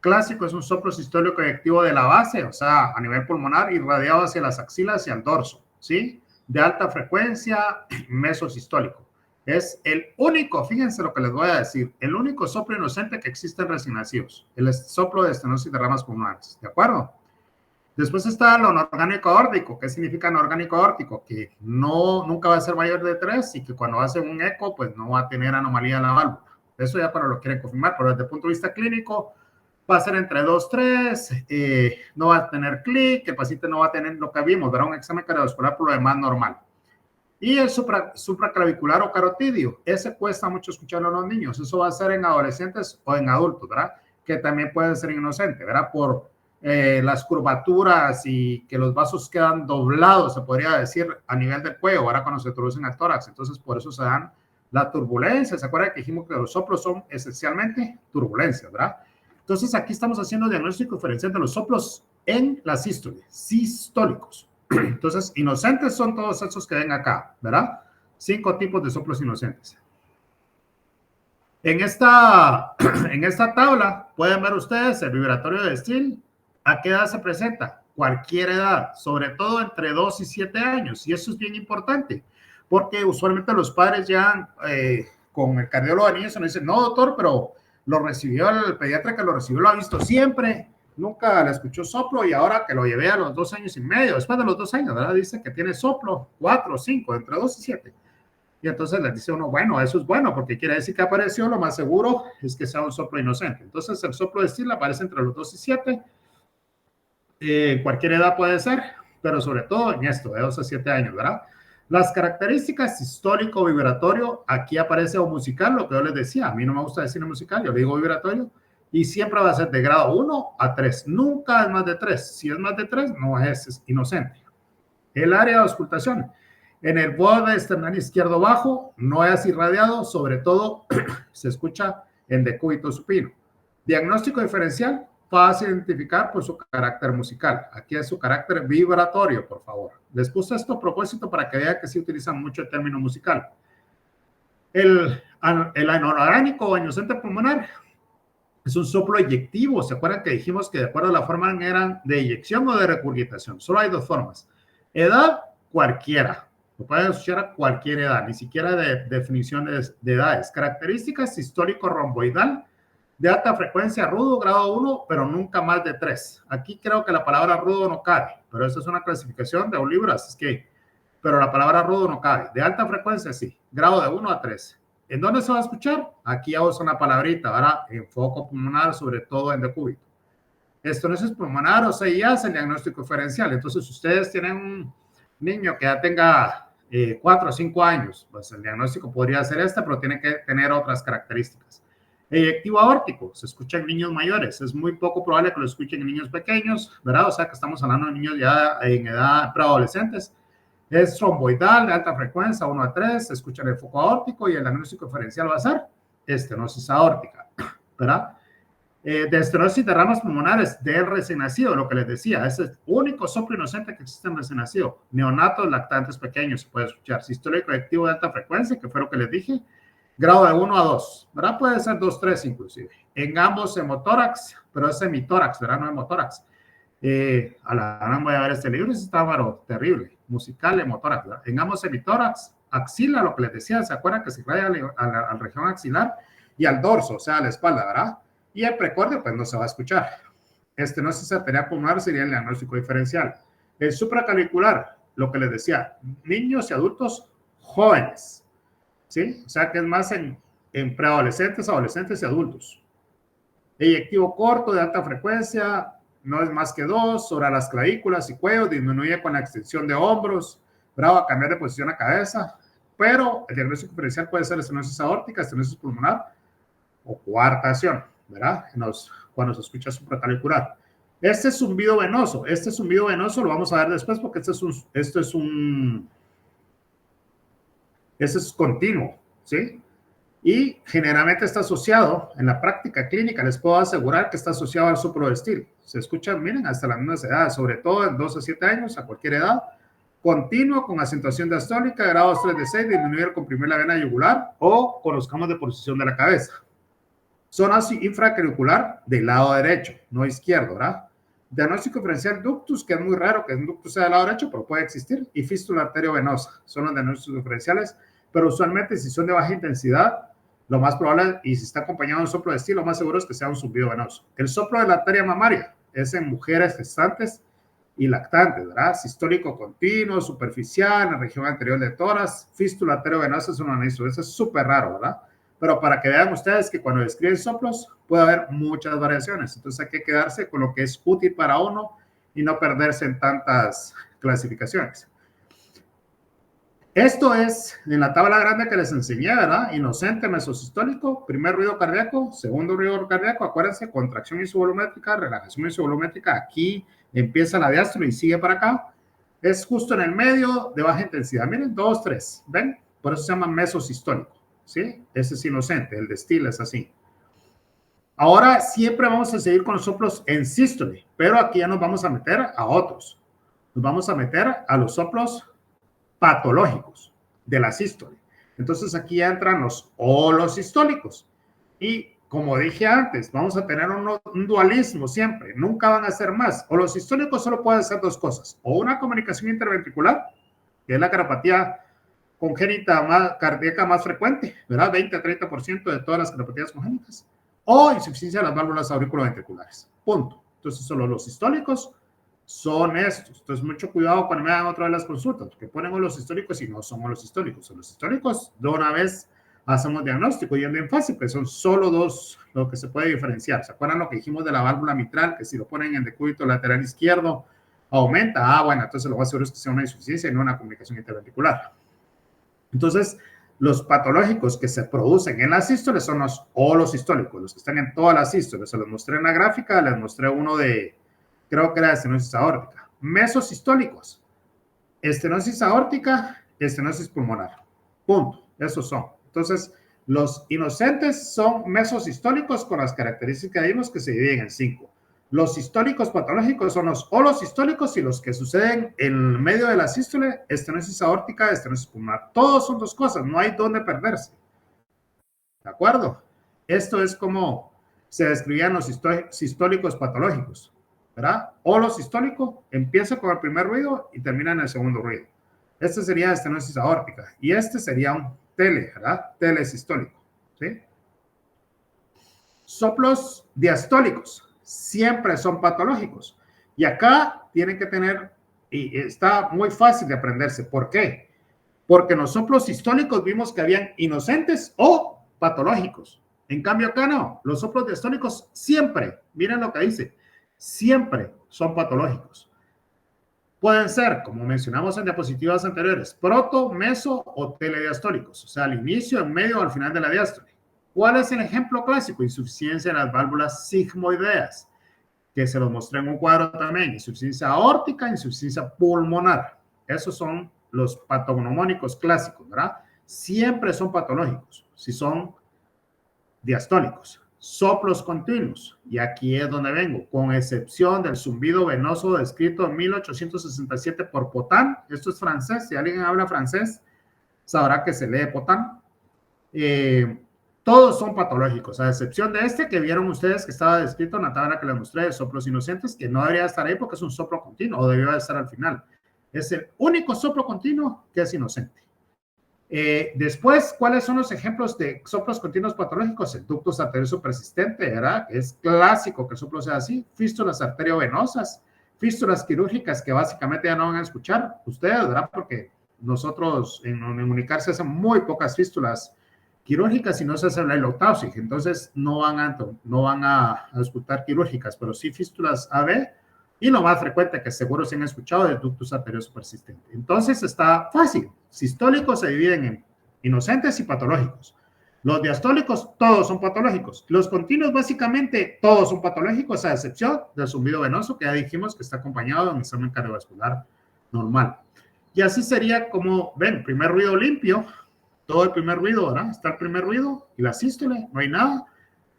clásico, es un soplo sistólico eyectivo de la base, o sea, a nivel pulmonar, irradiado hacia las axilas y al dorso, ¿sí? De alta frecuencia, mesosistólico. Es el único, fíjense lo que les voy a decir, el único soplo inocente que existe en recién nacidos, el soplo de estenosis de ramas pulmonares, ¿de acuerdo? Después está lo anorgánico aórtico. ¿Qué significa anorgánico aórtico? Que nunca va a ser mayor de 3 y que cuando hace un eco, pues no va a tener anomalía en la válvula. Eso ya para lo quieren confirmar, pero desde el punto de vista clínico, va a ser entre 2, 3, no va a tener clic, el paciente no va a tener lo que vimos, ¿verdad? Un examen cardiovascular por lo demás normal. Y el supraclavicular o carotidio, ese cuesta mucho escucharlo a los niños, eso va a ser en adolescentes o en adultos, ¿verdad? Que también puede ser inocente, ¿verdad? Por las curvaturas y que los vasos quedan doblados, se podría decir, a nivel del cuello, ¿verdad? Cuando se introducen al tórax, entonces por eso se dan la turbulencia. ¿Se acuerdan que dijimos que los soplos son esencialmente turbulencias, ¿verdad? Entonces aquí estamos haciendo diagnóstico diferencial de los soplos en la sístole, sistólicos. Entonces, inocentes son todos esos que ven acá, ¿verdad? 5 tipos de soplos inocentes. En esta tabla pueden ver ustedes el vibratorio de Still. ¿A qué edad se presenta? Cualquier edad, sobre todo entre 2 y 7 años. Y eso es bien importante, porque usualmente los padres ya con el cardiólogo de niños nos dicen, no, doctor, pero lo recibió el pediatra que lo recibió, lo ha visto siempre, nunca le escuchó soplo y ahora que lo llevé a los 2 años y medio, después de los 2 años, ¿verdad? Dice que tiene soplo, 4, 5, entre 2 y 7. Y entonces les dice uno, bueno, eso es bueno, porque quiere decir que apareció, lo más seguro es que sea un soplo inocente. Entonces el soplo de Still aparece entre los 2 y 7, cualquier edad puede ser, pero sobre todo en esto, de 2 a 7 años, ¿verdad? Las características sistólico vibratorio, aquí aparece o musical, lo que yo les decía, a mí no me gusta decir musical, yo le digo vibratorio, y siempre va a ser de grado 1 a 3, nunca es más de 3, si es más de 3 no es inocente. El área de auscultación, en el borde external izquierdo bajo, no es irradiado, sobre todo se escucha en decúbito supino. Diagnóstico diferencial, fácil identificar por su carácter musical. Aquí es su carácter vibratorio, por favor. Les puse esto a propósito para que vean que sí utilizan mucho el término musical. El anorgánico o inocente pulmonar es un soplo eyectivo. ¿Se acuerdan que dijimos que de acuerdo a la forma eran de eyección o de regurgitación? Solo hay 2 formas. Edad, cualquiera. Lo pueden escuchar a cualquier edad, ni siquiera de definiciones de edades. Características, histórico romboidal, de alta frecuencia, rudo, grado 1, pero nunca más de 3. Aquí creo que la palabra rudo no cabe, pero esta es una clasificación de un libro, así es que, pero la palabra rudo no cabe. De alta frecuencia, sí, grado de 1 a 3. ¿En dónde se va a escuchar? Aquí ya uso una palabrita, ¿verdad? En foco pulmonar, sobre todo en decúbito. Estenosis pulmonar o CIA es el diagnóstico diferencial. Entonces, si ustedes tienen un niño que ya tenga 4 o 5 años, pues el diagnóstico podría ser este, pero tiene que tener otras características. Eyectivo aórtico, se escucha en niños mayores, es muy poco probable que lo escuchen en niños pequeños, ¿verdad? O sea que estamos hablando de niños ya en edad preadolescentes. Es tromboidal, de alta frecuencia, 1 a 3, se escucha en el foco aórtico y el diagnóstico diferencial va a ser estenosis aórtica, ¿verdad? De estenosis de ramas pulmonares del recién nacido, lo que les decía, es el único soplo inocente que existe en recién nacido. Neonatos, lactantes pequeños, se puede escuchar. Sistólico eyectivo de alta frecuencia, que fue lo que les dije, grado de 1 a 2, ¿verdad? Puede ser 2, 3 inclusive. En ambos hemotórax, pero es hemitórax, ¿verdad? No hemotórax. A la gran voy a ver este libro, ese está terrible. Musical, hemotórax, ¿verdad? En ambos hemitórax, axila, lo que les decía, ¿se acuerdan que se raya a la región axilar? Y al dorso, o sea, a la espalda, ¿verdad? Y el precordio, pues no se va a escuchar. Estenosis arterial pulmonar sería el diagnóstico diferencial. El supraclavicular, lo que les decía, niños y adultos jóvenes, ¿sí? O sea que es más en preadolescentes, adolescentes y adultos. Eyectivo corto de alta frecuencia, no es más que 2, sobre las clavículas y cuello, disminuye con la extensión de hombros, bravo a cambiar de posición a cabeza, pero el diagnóstico diferencial puede ser estenosis aórtica, estenosis pulmonar o coartación, ¿verdad? Cuando se escucha supraclavicular. Este es zumbido venoso, lo vamos a ver después porque este es continuo, ¿sí? Y generalmente está asociado, en la práctica clínica, les puedo asegurar que está asociado al soplo de Still. Se escuchan, miren, hasta las mismas edades, sobre todo en 2 a 7 años, a cualquier edad, continuo con acentuación diastólica, grados 3 de 6, disminuir, comprimir la vena yugular o con los cambios de posición de la cabeza. Zona infraclavicular del lado derecho, no izquierdo, ¿verdad? Diagnóstico diferencial ductus, que es muy raro que un ductus sea del lado derecho, pero puede existir, y fístula arteriovenosa. Son los diagnósticos diferenciales pero usualmente si son de baja intensidad, lo más probable, y si está acompañado de un soplo de estilo, lo más seguro es que sea un zumbido venoso. El soplo de la arteria mamaria es en mujeres gestantes y lactantes, ¿verdad? Sistólico continuo, superficial, en la región anterior de tórax, fístula arteriovenosa es un anexo. Eso es súper raro, ¿verdad? Pero para que vean ustedes que cuando describen soplos puede haber muchas variaciones. Entonces hay que quedarse con lo que es útil para uno y no perderse en tantas clasificaciones. Esto es en la tabla grande que les enseñé, ¿verdad? Inocente, mesosistólico, primer ruido cardíaco, segundo ruido cardíaco, acuérdense, contracción isovolumétrica, relajación isovolumétrica, aquí empieza la diástole y sigue para acá. Es justo en el medio de baja intensidad. Miren, 2, 3, ¿ven? Por eso se llama mesosistólico, ¿sí? Ese es inocente, el de Steele es así. Ahora siempre vamos a seguir con los soplos en sístole, pero aquí ya nos vamos a meter a otros. Nos vamos a meter a los soplos patológicos de la sístole. Entonces aquí ya entran los holosistólicos. Y como dije antes, vamos a tener un dualismo siempre. Nunca van a ser más. Holosistólicos solo pueden ser dos cosas. O una comunicación interventricular, que es la cardiopatía congénita cardíaca más frecuente, ¿verdad? 20 a 30% de todas las cardiopatías congénitas. O insuficiencia de las válvulas auriculoventriculares. Punto. Entonces solo los sistólicos son estos. Entonces, mucho cuidado cuando me hagan otra vez las consultas, porque ponen los históricos y no son los históricos. Los históricos, de una vez hacemos diagnóstico y es bien fácil, pues son solo dos lo que se puede diferenciar. ¿Se acuerdan lo que dijimos de la válvula mitral? Que si lo ponen en decúbito lateral izquierdo, aumenta. Ah, bueno, entonces lo más seguro es que sea una insuficiencia y no una comunicación interventricular. Entonces, los patológicos que se producen en las sístoles son los holosistólicos, los que están en todas las sístoles. Se los mostré en la gráfica, les mostré uno de, creo que era estenosis aórtica. Mesosistólicos, estenosis aórtica, estenosis pulmonar. Punto. Esos son. Entonces, los inocentes son mesosistólicos con las características que vimos que se dividen en 5. Los sistólicos patológicos son los holosistólicos y los que suceden en medio de la sístole, estenosis aórtica, estenosis pulmonar. Todos son dos cosas, no hay dónde perderse. ¿De acuerdo? Esto es como se describían los sistólicos patológicos, ¿verdad? Holosistólico empieza con el primer ruido y termina en el segundo ruido. Este sería estenosis aórtica y este sería un tele, ¿verdad? Telesistólico, ¿sí? Soplos diastólicos siempre son patológicos. Y acá tienen que tener, y está muy fácil de aprenderse. ¿Por qué? Porque en los soplos sistólicos vimos que habían inocentes o patológicos. En cambio acá no. Los soplos diastólicos siempre, miren lo que dice, siempre son patológicos. Pueden ser, como mencionamos en diapositivas anteriores, proto, meso o telediastólicos. O sea, al inicio, en medio o al final de la diástole. ¿Cuál es el ejemplo clásico? Insuficiencia en las válvulas sigmoideas, que se los mostré en un cuadro también. Insuficiencia aórtica, insuficiencia pulmonar. Esos son los patognomónicos clásicos, ¿verdad? Siempre son patológicos, si son diastólicos. Soplos continuos, y aquí es donde vengo, con excepción del zumbido venoso descrito en 1867 por Potin. Esto es francés, si alguien habla francés, sabrá que se lee Potin. Todos son patológicos, a excepción de este que vieron ustedes que estaba descrito en la tabla que les mostré de soplos inocentes, que no debería estar ahí porque es un soplo continuo, o debió de estar al final. Es el único soplo continuo que es inocente. Después, ¿cuáles son los ejemplos de soplos continuos patológicos? El ductus arterioso persistente, ¿verdad? Es clásico que el soplo sea así. Fístulas arteriovenosas, fístulas quirúrgicas que básicamente ya no van a escuchar ustedes, ¿verdad? Porque nosotros en Unicar se hacen muy pocas fístulas quirúrgicas y no se hace la hilotausis, entonces no van a escuchar quirúrgicas, pero sí fístulas AB, y lo más frecuente que seguro se han escuchado es ductus arterioso persistente. Entonces está fácil. Sistólicos se dividen en inocentes y patológicos. Los diastólicos, todos son patológicos. Los continuos, básicamente, todos son patológicos, a excepción del zumbido venoso, que ya dijimos que está acompañado de un examen cardiovascular normal. Y así sería como, ven, primer ruido limpio, todo el primer ruido, ¿verdad? Está el primer ruido y la sístole, no hay nada.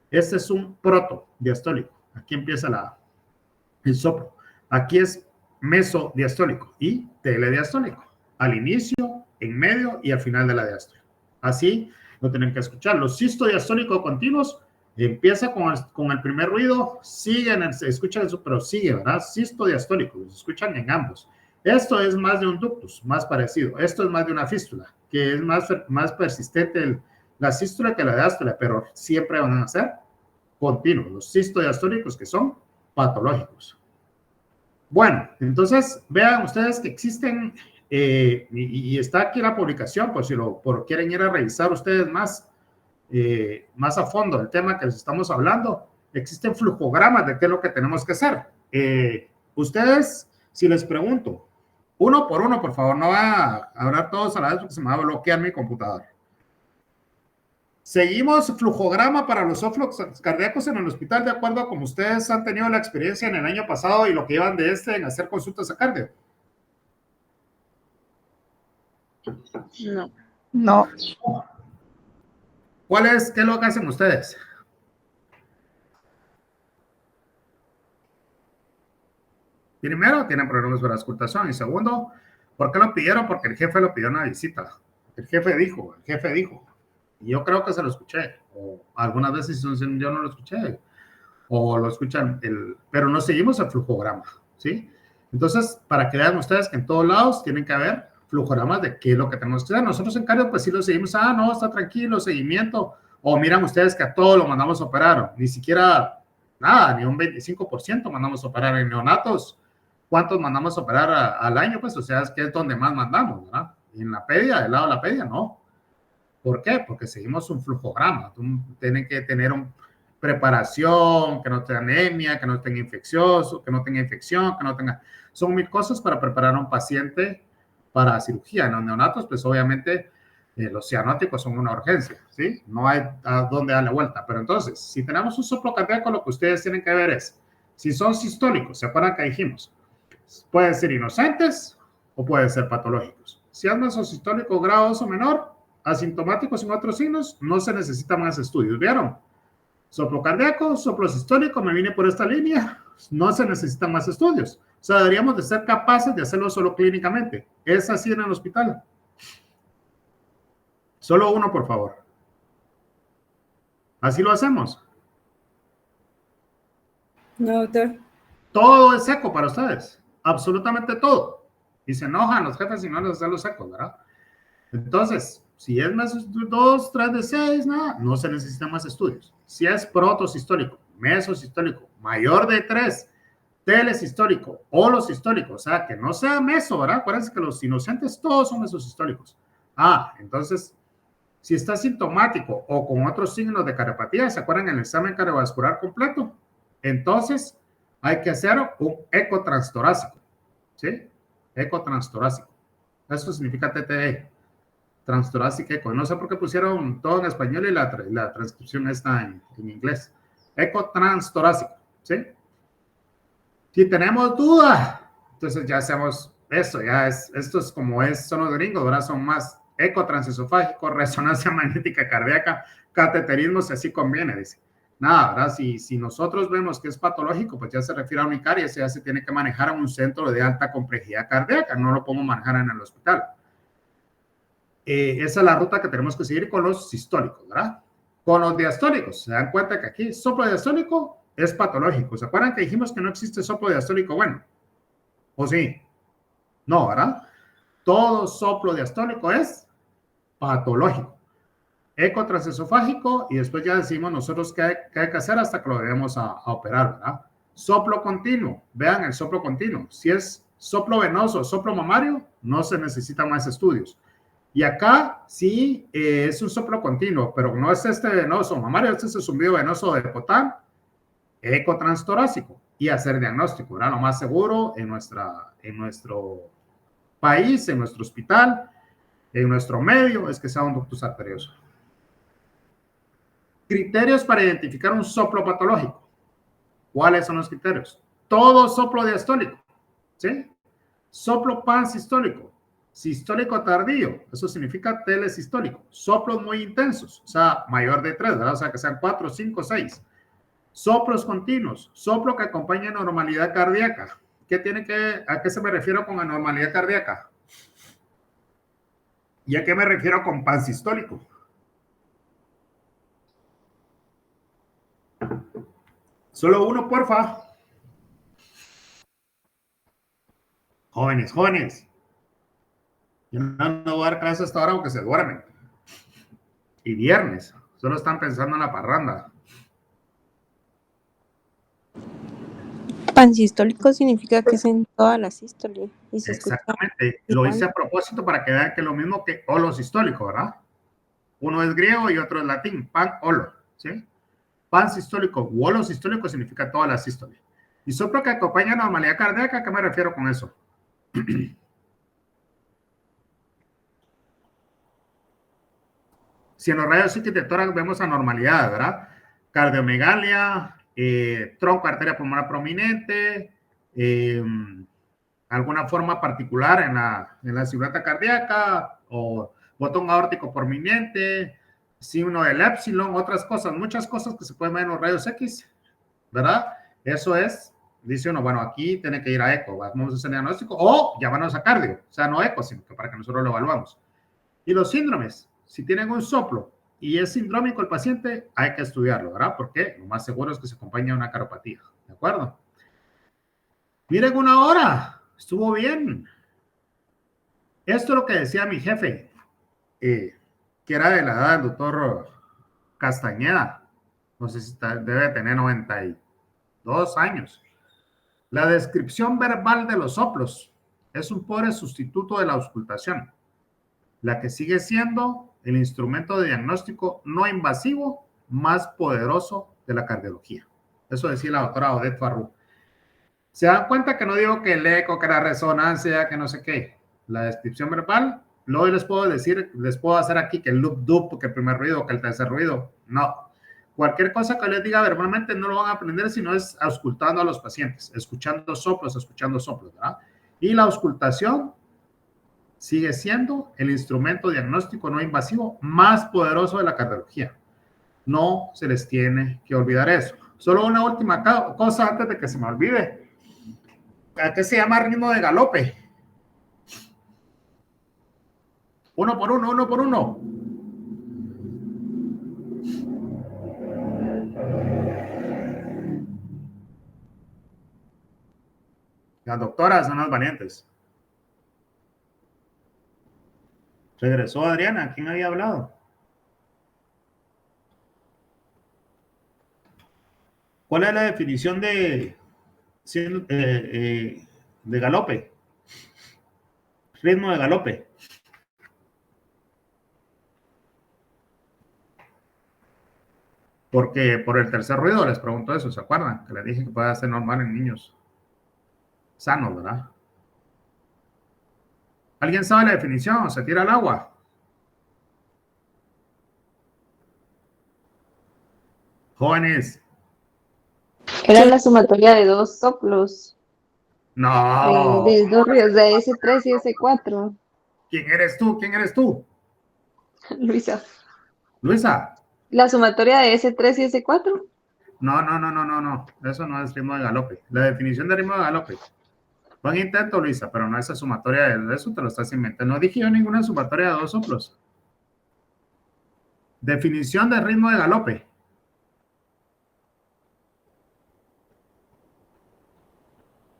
Este es un protodiastólico. Aquí empieza el soplo. Aquí es mesodiastólico y telediastólico. Al inicio, en medio y al final de la diástole. Así lo tienen que escuchar. Los sistodiastólicos continuos empieza con el primer ruido, siguen, se escucha eso, pero sigue, ¿verdad? Sistodiastólico, se escuchan en ambos. Esto es más de un ductus, más parecido. Esto es más de una fístula. que es más persistente la sístole que la diástole, pero siempre van a ser continuos, los sistodiastólicos que son patológicos. Bueno, entonces vean ustedes que existen, y está aquí la publicación, por si quieren ir a revisar ustedes más a fondo el tema que les estamos hablando. Existen flujogramas de qué es lo que tenemos que hacer. Ustedes, si les pregunto, uno por uno, por favor, no van a hablar todos a la vez porque se me va a bloquear mi computador. Seguimos flujograma para los soplos cardíacos en el hospital, de acuerdo a como ustedes han tenido la experiencia en el año pasado y lo que llevan de en hacer consultas a cardio. No. No. ¿Qué es lo que hacen ustedes? Primero, tienen problemas para la auscultación. Y segundo, ¿por qué lo pidieron? Porque el jefe lo pidió en una visita. El jefe dijo. Y yo creo que se lo escuché. O algunas veces yo no lo escuché. O lo escuchan, pero no seguimos el flujograma, ¿sí? Entonces, para que vean ustedes que en todos lados tienen que haber flujogramas de qué es lo que tenemos que hacer. Nosotros en cardio, pues sí lo seguimos. No, está tranquilo, seguimiento. O miran ustedes que a todos lo mandamos a operar. Ni siquiera nada, ni un 25% mandamos a operar en neonatos. ¿Cuántos mandamos a operar al año? Pues, o sea, es que es donde más mandamos, ¿verdad? Y en la pedia, del lado de la pedia, no. ¿Por qué? Porque seguimos un flujograma. Tienen que tener una preparación, que no tenga anemia, que no tenga infeccioso, que no tenga infección, que no tenga... Son 1000 cosas para preparar a un paciente para cirugía. En los neonatos, pues obviamente los cianóticos son una urgencia, ¿sí? No hay a dónde darle vuelta. Pero entonces, si tenemos un soplo cardíaco, lo que ustedes tienen que ver es, si son sistólicos, ¿se acuerdan que dijimos? Pueden ser inocentes o pueden ser patológicos. Si es mesosistólico grado 2 o menor, asintomáticos sin otros signos, no se necesitan más estudios. ¿Vieron? Soplo cardíaco, soplo sistólico, me vine por esta línea, no se necesitan más estudios. O sea, deberíamos de ser capaces de hacerlo solo clínicamente. Es así en el hospital. Solo uno, por favor. Así lo hacemos. No, doctor. Todo es seco para ustedes. Absolutamente todo. Y se enojan los jefes si no les hacen los secos, ¿verdad? Entonces, si es más 2, 3 de 6, nada, no se necesitan más estudios. Si es protosistólico, mesosistólico, mayor de 3, telesistólico, holosistólico, o sea, que no sea meso, ¿verdad? Acuérdense que los inocentes todos son mesosistólicos. Entonces, si está sintomático o con otros signos de cardiopatía, ¿se acuerdan en el examen cardiovascular completo? Entonces, hay que hacer un eco transtorácico, ¿sí? Eco transtorácico. Eso significa TTE, transtorácico eco. No sé por qué pusieron todo en español y la transcripción está en inglés. Eco transtorácico, ¿sí? Si tenemos duda, entonces ya hacemos eso, esto es como son los gringos, ¿verdad? Son más eco transesofágico, resonancia magnética cardíaca, cateterismo, si así conviene, dice. Nada, ¿verdad? Si nosotros vemos que es patológico, pues ya se refiere a un ICAR y ese ya se tiene que manejar en un centro de alta complejidad cardíaca, no lo podemos manejar en el hospital. Esa es la ruta que tenemos que seguir con los sistólicos, ¿verdad? Con los diastólicos, se dan cuenta que aquí soplo diastólico es patológico. ¿Se acuerdan que dijimos que no existe soplo diastólico bueno? ¿O sí? No, ¿verdad? Todo soplo diastólico es patológico. Eco transesofágico y después ya decimos nosotros qué hay que hacer hasta que lo debemos a operar, ¿verdad? Soplo continuo, vean el soplo continuo. Si es soplo venoso, soplo mamario, no se necesitan más estudios. Y acá sí es un soplo continuo, pero no es este venoso mamario, este es el zumbido venoso de Potán, eco transtorácico y hacer diagnóstico, ¿verdad? Lo más seguro en nuestro país, en nuestro hospital, en nuestro medio, es que sea un ductus arterioso. Criterios para identificar un soplo patológico. ¿Cuáles son los criterios? Todo soplo diastólico, ¿sí? Soplo pansistólico, sistólico tardío, eso significa telesistólico. Soplos muy intensos, o sea, mayor de 3, ¿verdad? O sea, que sean 4, 5, 6. Soplos continuos, soplo que acompaña normalidad cardíaca. ¿A qué se me refiero con anormalidad cardíaca? ¿Y a qué me refiero con pansistólico? Solo uno, porfa. Jóvenes. Yo no voy a dar clases hasta ahora porque se duermen. Y viernes, solo están pensando en la parranda. Pansistólico significa que es en toda la sístole. Y se Exactamente. Lo hice a propósito para que vean que es lo mismo que holo sistólico, ¿verdad? Uno es griego y otro es latín. Pan, holo. ¿Sí? Pan sistólico u holo sistólico significa toda la sístole. Y soplo que acompaña normalidad cardíaca, ¿a qué me refiero con eso? Si en los rayos X de tórax vemos anormalidad, ¿verdad? Cardiomegalia, tronco, arteria pulmonar prominente, alguna forma particular en la silueta cardíaca, o botón aórtico prominente, signo del épsilon, otras cosas, muchas cosas que se pueden ver en los rayos X, ¿verdad? Eso es, dice uno, bueno, aquí tiene que ir a eco, vamos a hacer diagnóstico, o llamarnos a cardio, o sea, no eco, sino que para que nosotros lo evaluamos. Y los síndromes, si tienen un soplo y es sindrómico el paciente, hay que estudiarlo, ¿verdad? Porque lo más seguro es que se acompañe a una caropatía, ¿de acuerdo? Miren, 1 hora, estuvo bien. Esto es lo que decía mi jefe, que era de la edad del doctor Castañeda, no sé si debe tener 92 años. La descripción verbal de los soplos es un pobre sustituto de la auscultación, la que sigue siendo el instrumento de diagnóstico no invasivo más poderoso de la cardiología. Eso decía la doctora Odette Farrú. ¿Se dan cuenta que no digo que el eco, que la resonancia, que no sé qué? La descripción verbal, luego les puedo decir, les puedo hacer aquí que el loop dup, que el primer ruido, que el tercer ruido. No. Cualquier cosa que les diga verbalmente no lo van a aprender si no es auscultando a los pacientes, escuchando soplos, ¿verdad? Y la auscultación sigue siendo el instrumento diagnóstico no invasivo más poderoso de la cardiología. No se les tiene que olvidar eso. Solo una última cosa antes de que se me olvide. ¿A qué se llama ritmo de galope? Uno por uno. Las doctoras son las valientes. Regresó Adriana. ¿Quién había hablado? ¿Cuál es la definición de galope? Ritmo de galope. Porque por el tercer ruido les pregunto eso, ¿se acuerdan? Que les dije que puede ser normal en niños sanos, ¿verdad? ¿Alguien sabe la definición? ¿Se tira al agua? Jóvenes. Era la sumatoria de dos soplos, No. de dos ruidos, de S3 y S4. ¿Quién eres tú? Luisa. Luisa. La sumatoria de S3 y S4. No. Eso no es ritmo de galope. La definición de ritmo de galope. Buen intento, Luisa, pero no esa sumatoria de eso, te lo estás inventando. No dije yo ninguna sumatoria de dos soplos. Definición de ritmo de galope.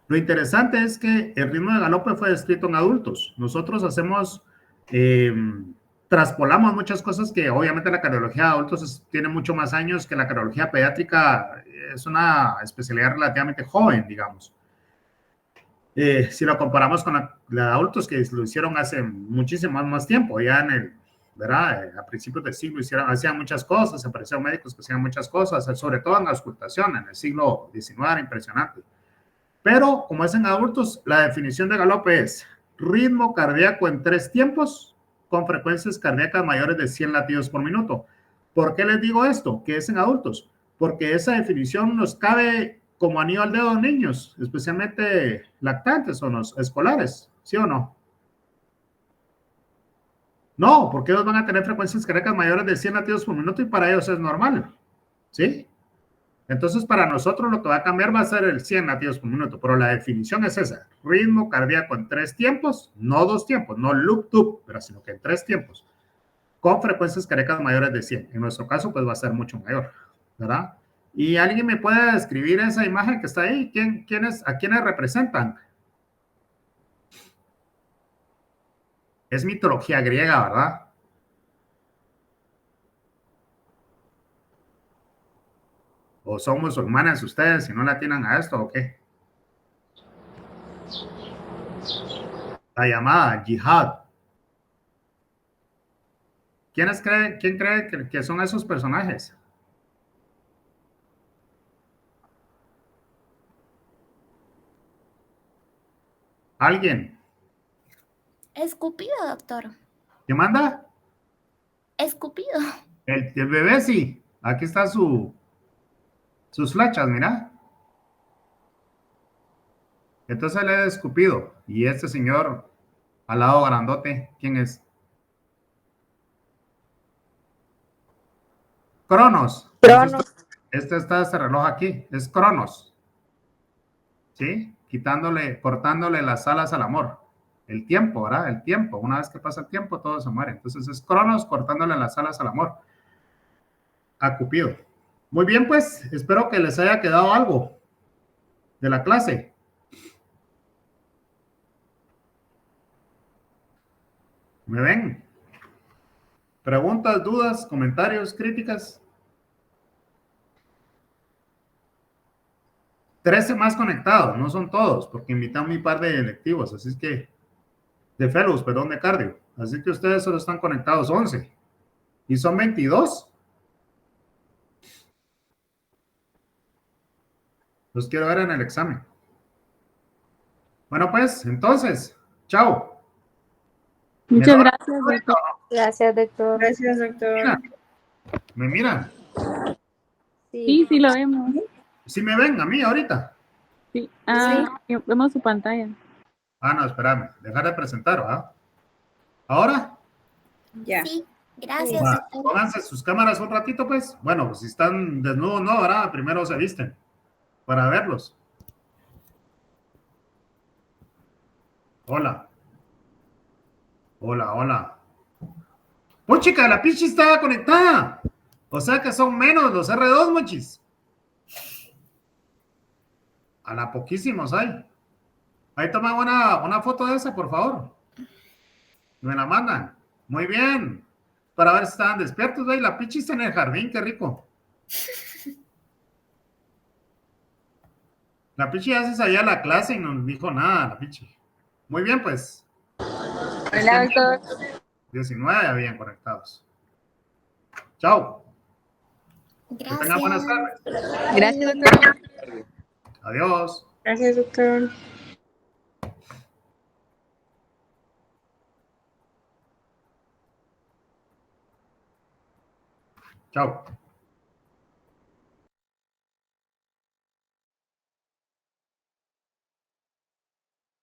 Lo interesante es que el ritmo de galope fue descrito en adultos. Nosotros traspolamos muchas cosas que obviamente la cardiología de adultos tiene mucho más años que la cardiología pediátrica. Es una especialidad relativamente joven, digamos. Si lo comparamos con la de adultos que lo hicieron hace muchísimo más tiempo, ya ¿verdad? A principios del siglo hacían muchas cosas, aparecieron médicos que hacían muchas cosas, sobre todo en la auscultación, en el siglo XIX era impresionante. Pero, como es en adultos, la definición de galope es ritmo cardíaco en 3 tiempos con frecuencias cardíacas mayores de 100 latidos por minuto. ¿Por qué les digo esto? Que es en adultos. Porque esa definición nos cabe como anillo al dedo en niños, especialmente lactantes o los escolares, ¿sí o no? No, porque ellos van a tener frecuencias cardíacas mayores de 100 latidos por minuto y para ellos es normal, ¿sí? Entonces, para nosotros lo que va a cambiar va a ser el 100 latidos por minuto, pero la definición es esa, ritmo cardíaco en 3 tiempos, no 2 tiempos, no loop-doop, pero sino que en 3 tiempos, con frecuencias cardíacas mayores de 100. En nuestro caso, pues va a ser mucho mayor, ¿verdad? ¿Y alguien me puede describir esa imagen que está ahí? ¿A quiénes representan? Es mitología griega, ¿verdad? ¿O son musulmanes ustedes y no le atinan a esto o qué? La llamada yihad. ¿Quién cree que son esos personajes? ¿Alguien? Escupido, doctor. ¿Quién manda? Escupido. El bebé sí. Aquí están sus flechas, mira. Entonces le he escupido. Y este señor al lado grandote, ¿quién es? Cronos. Cronos. Este reloj aquí, es Cronos. ¿Sí? Cortándole las alas al amor. El tiempo, ¿verdad? El tiempo. Una vez que pasa el tiempo, todo se muere. Entonces es Cronos cortándole las alas al amor. A Cupido. Muy bien, pues, espero que les haya quedado algo de la clase. ¿Me ven? ¿Preguntas, dudas, comentarios, críticas? 13 más conectados, no son todos, porque invitan mi par de electivos, así es que, de fellows, perdón, de cardio. Así que ustedes solo están conectados 11. Y son 22. Los quiero ver en el examen. Bueno, pues, entonces, chao. Muchas gracias, doctor. Gracias, doctor. Gracias, doctor. Mira, ¿me miran? Sí, sí lo vemos. ¿Sí me ven a mí ahorita? Sí. Vemos su pantalla. Ah, no, espérame. Dejar de presentar, ¿verdad? ¿Ahora? Ya. Sí, gracias, Va, doctor. pónganse sus cámaras un ratito, pues. Bueno, pues si están desnudos, no, ¿verdad? Primero se visten para verlos. Hola. Hola, hola. Puchica, la pichi estaba conectada. O sea que son menos los R2, mochis. A la poquísimos hay. Ahí toma una foto de esa, por favor. Me la mandan. Muy bien. Para ver si estaban despiertos, güey. La pichi está en el jardín, qué rico. La pichi ya se salía a la clase y no nos dijo nada, la pichi. Muy bien, pues. Hola, doctor. 19 habían conectados. Chao. Que tengan buenas Gracias. tardes. Gracias, doctor. Adiós. Gracias, doctor. Chao.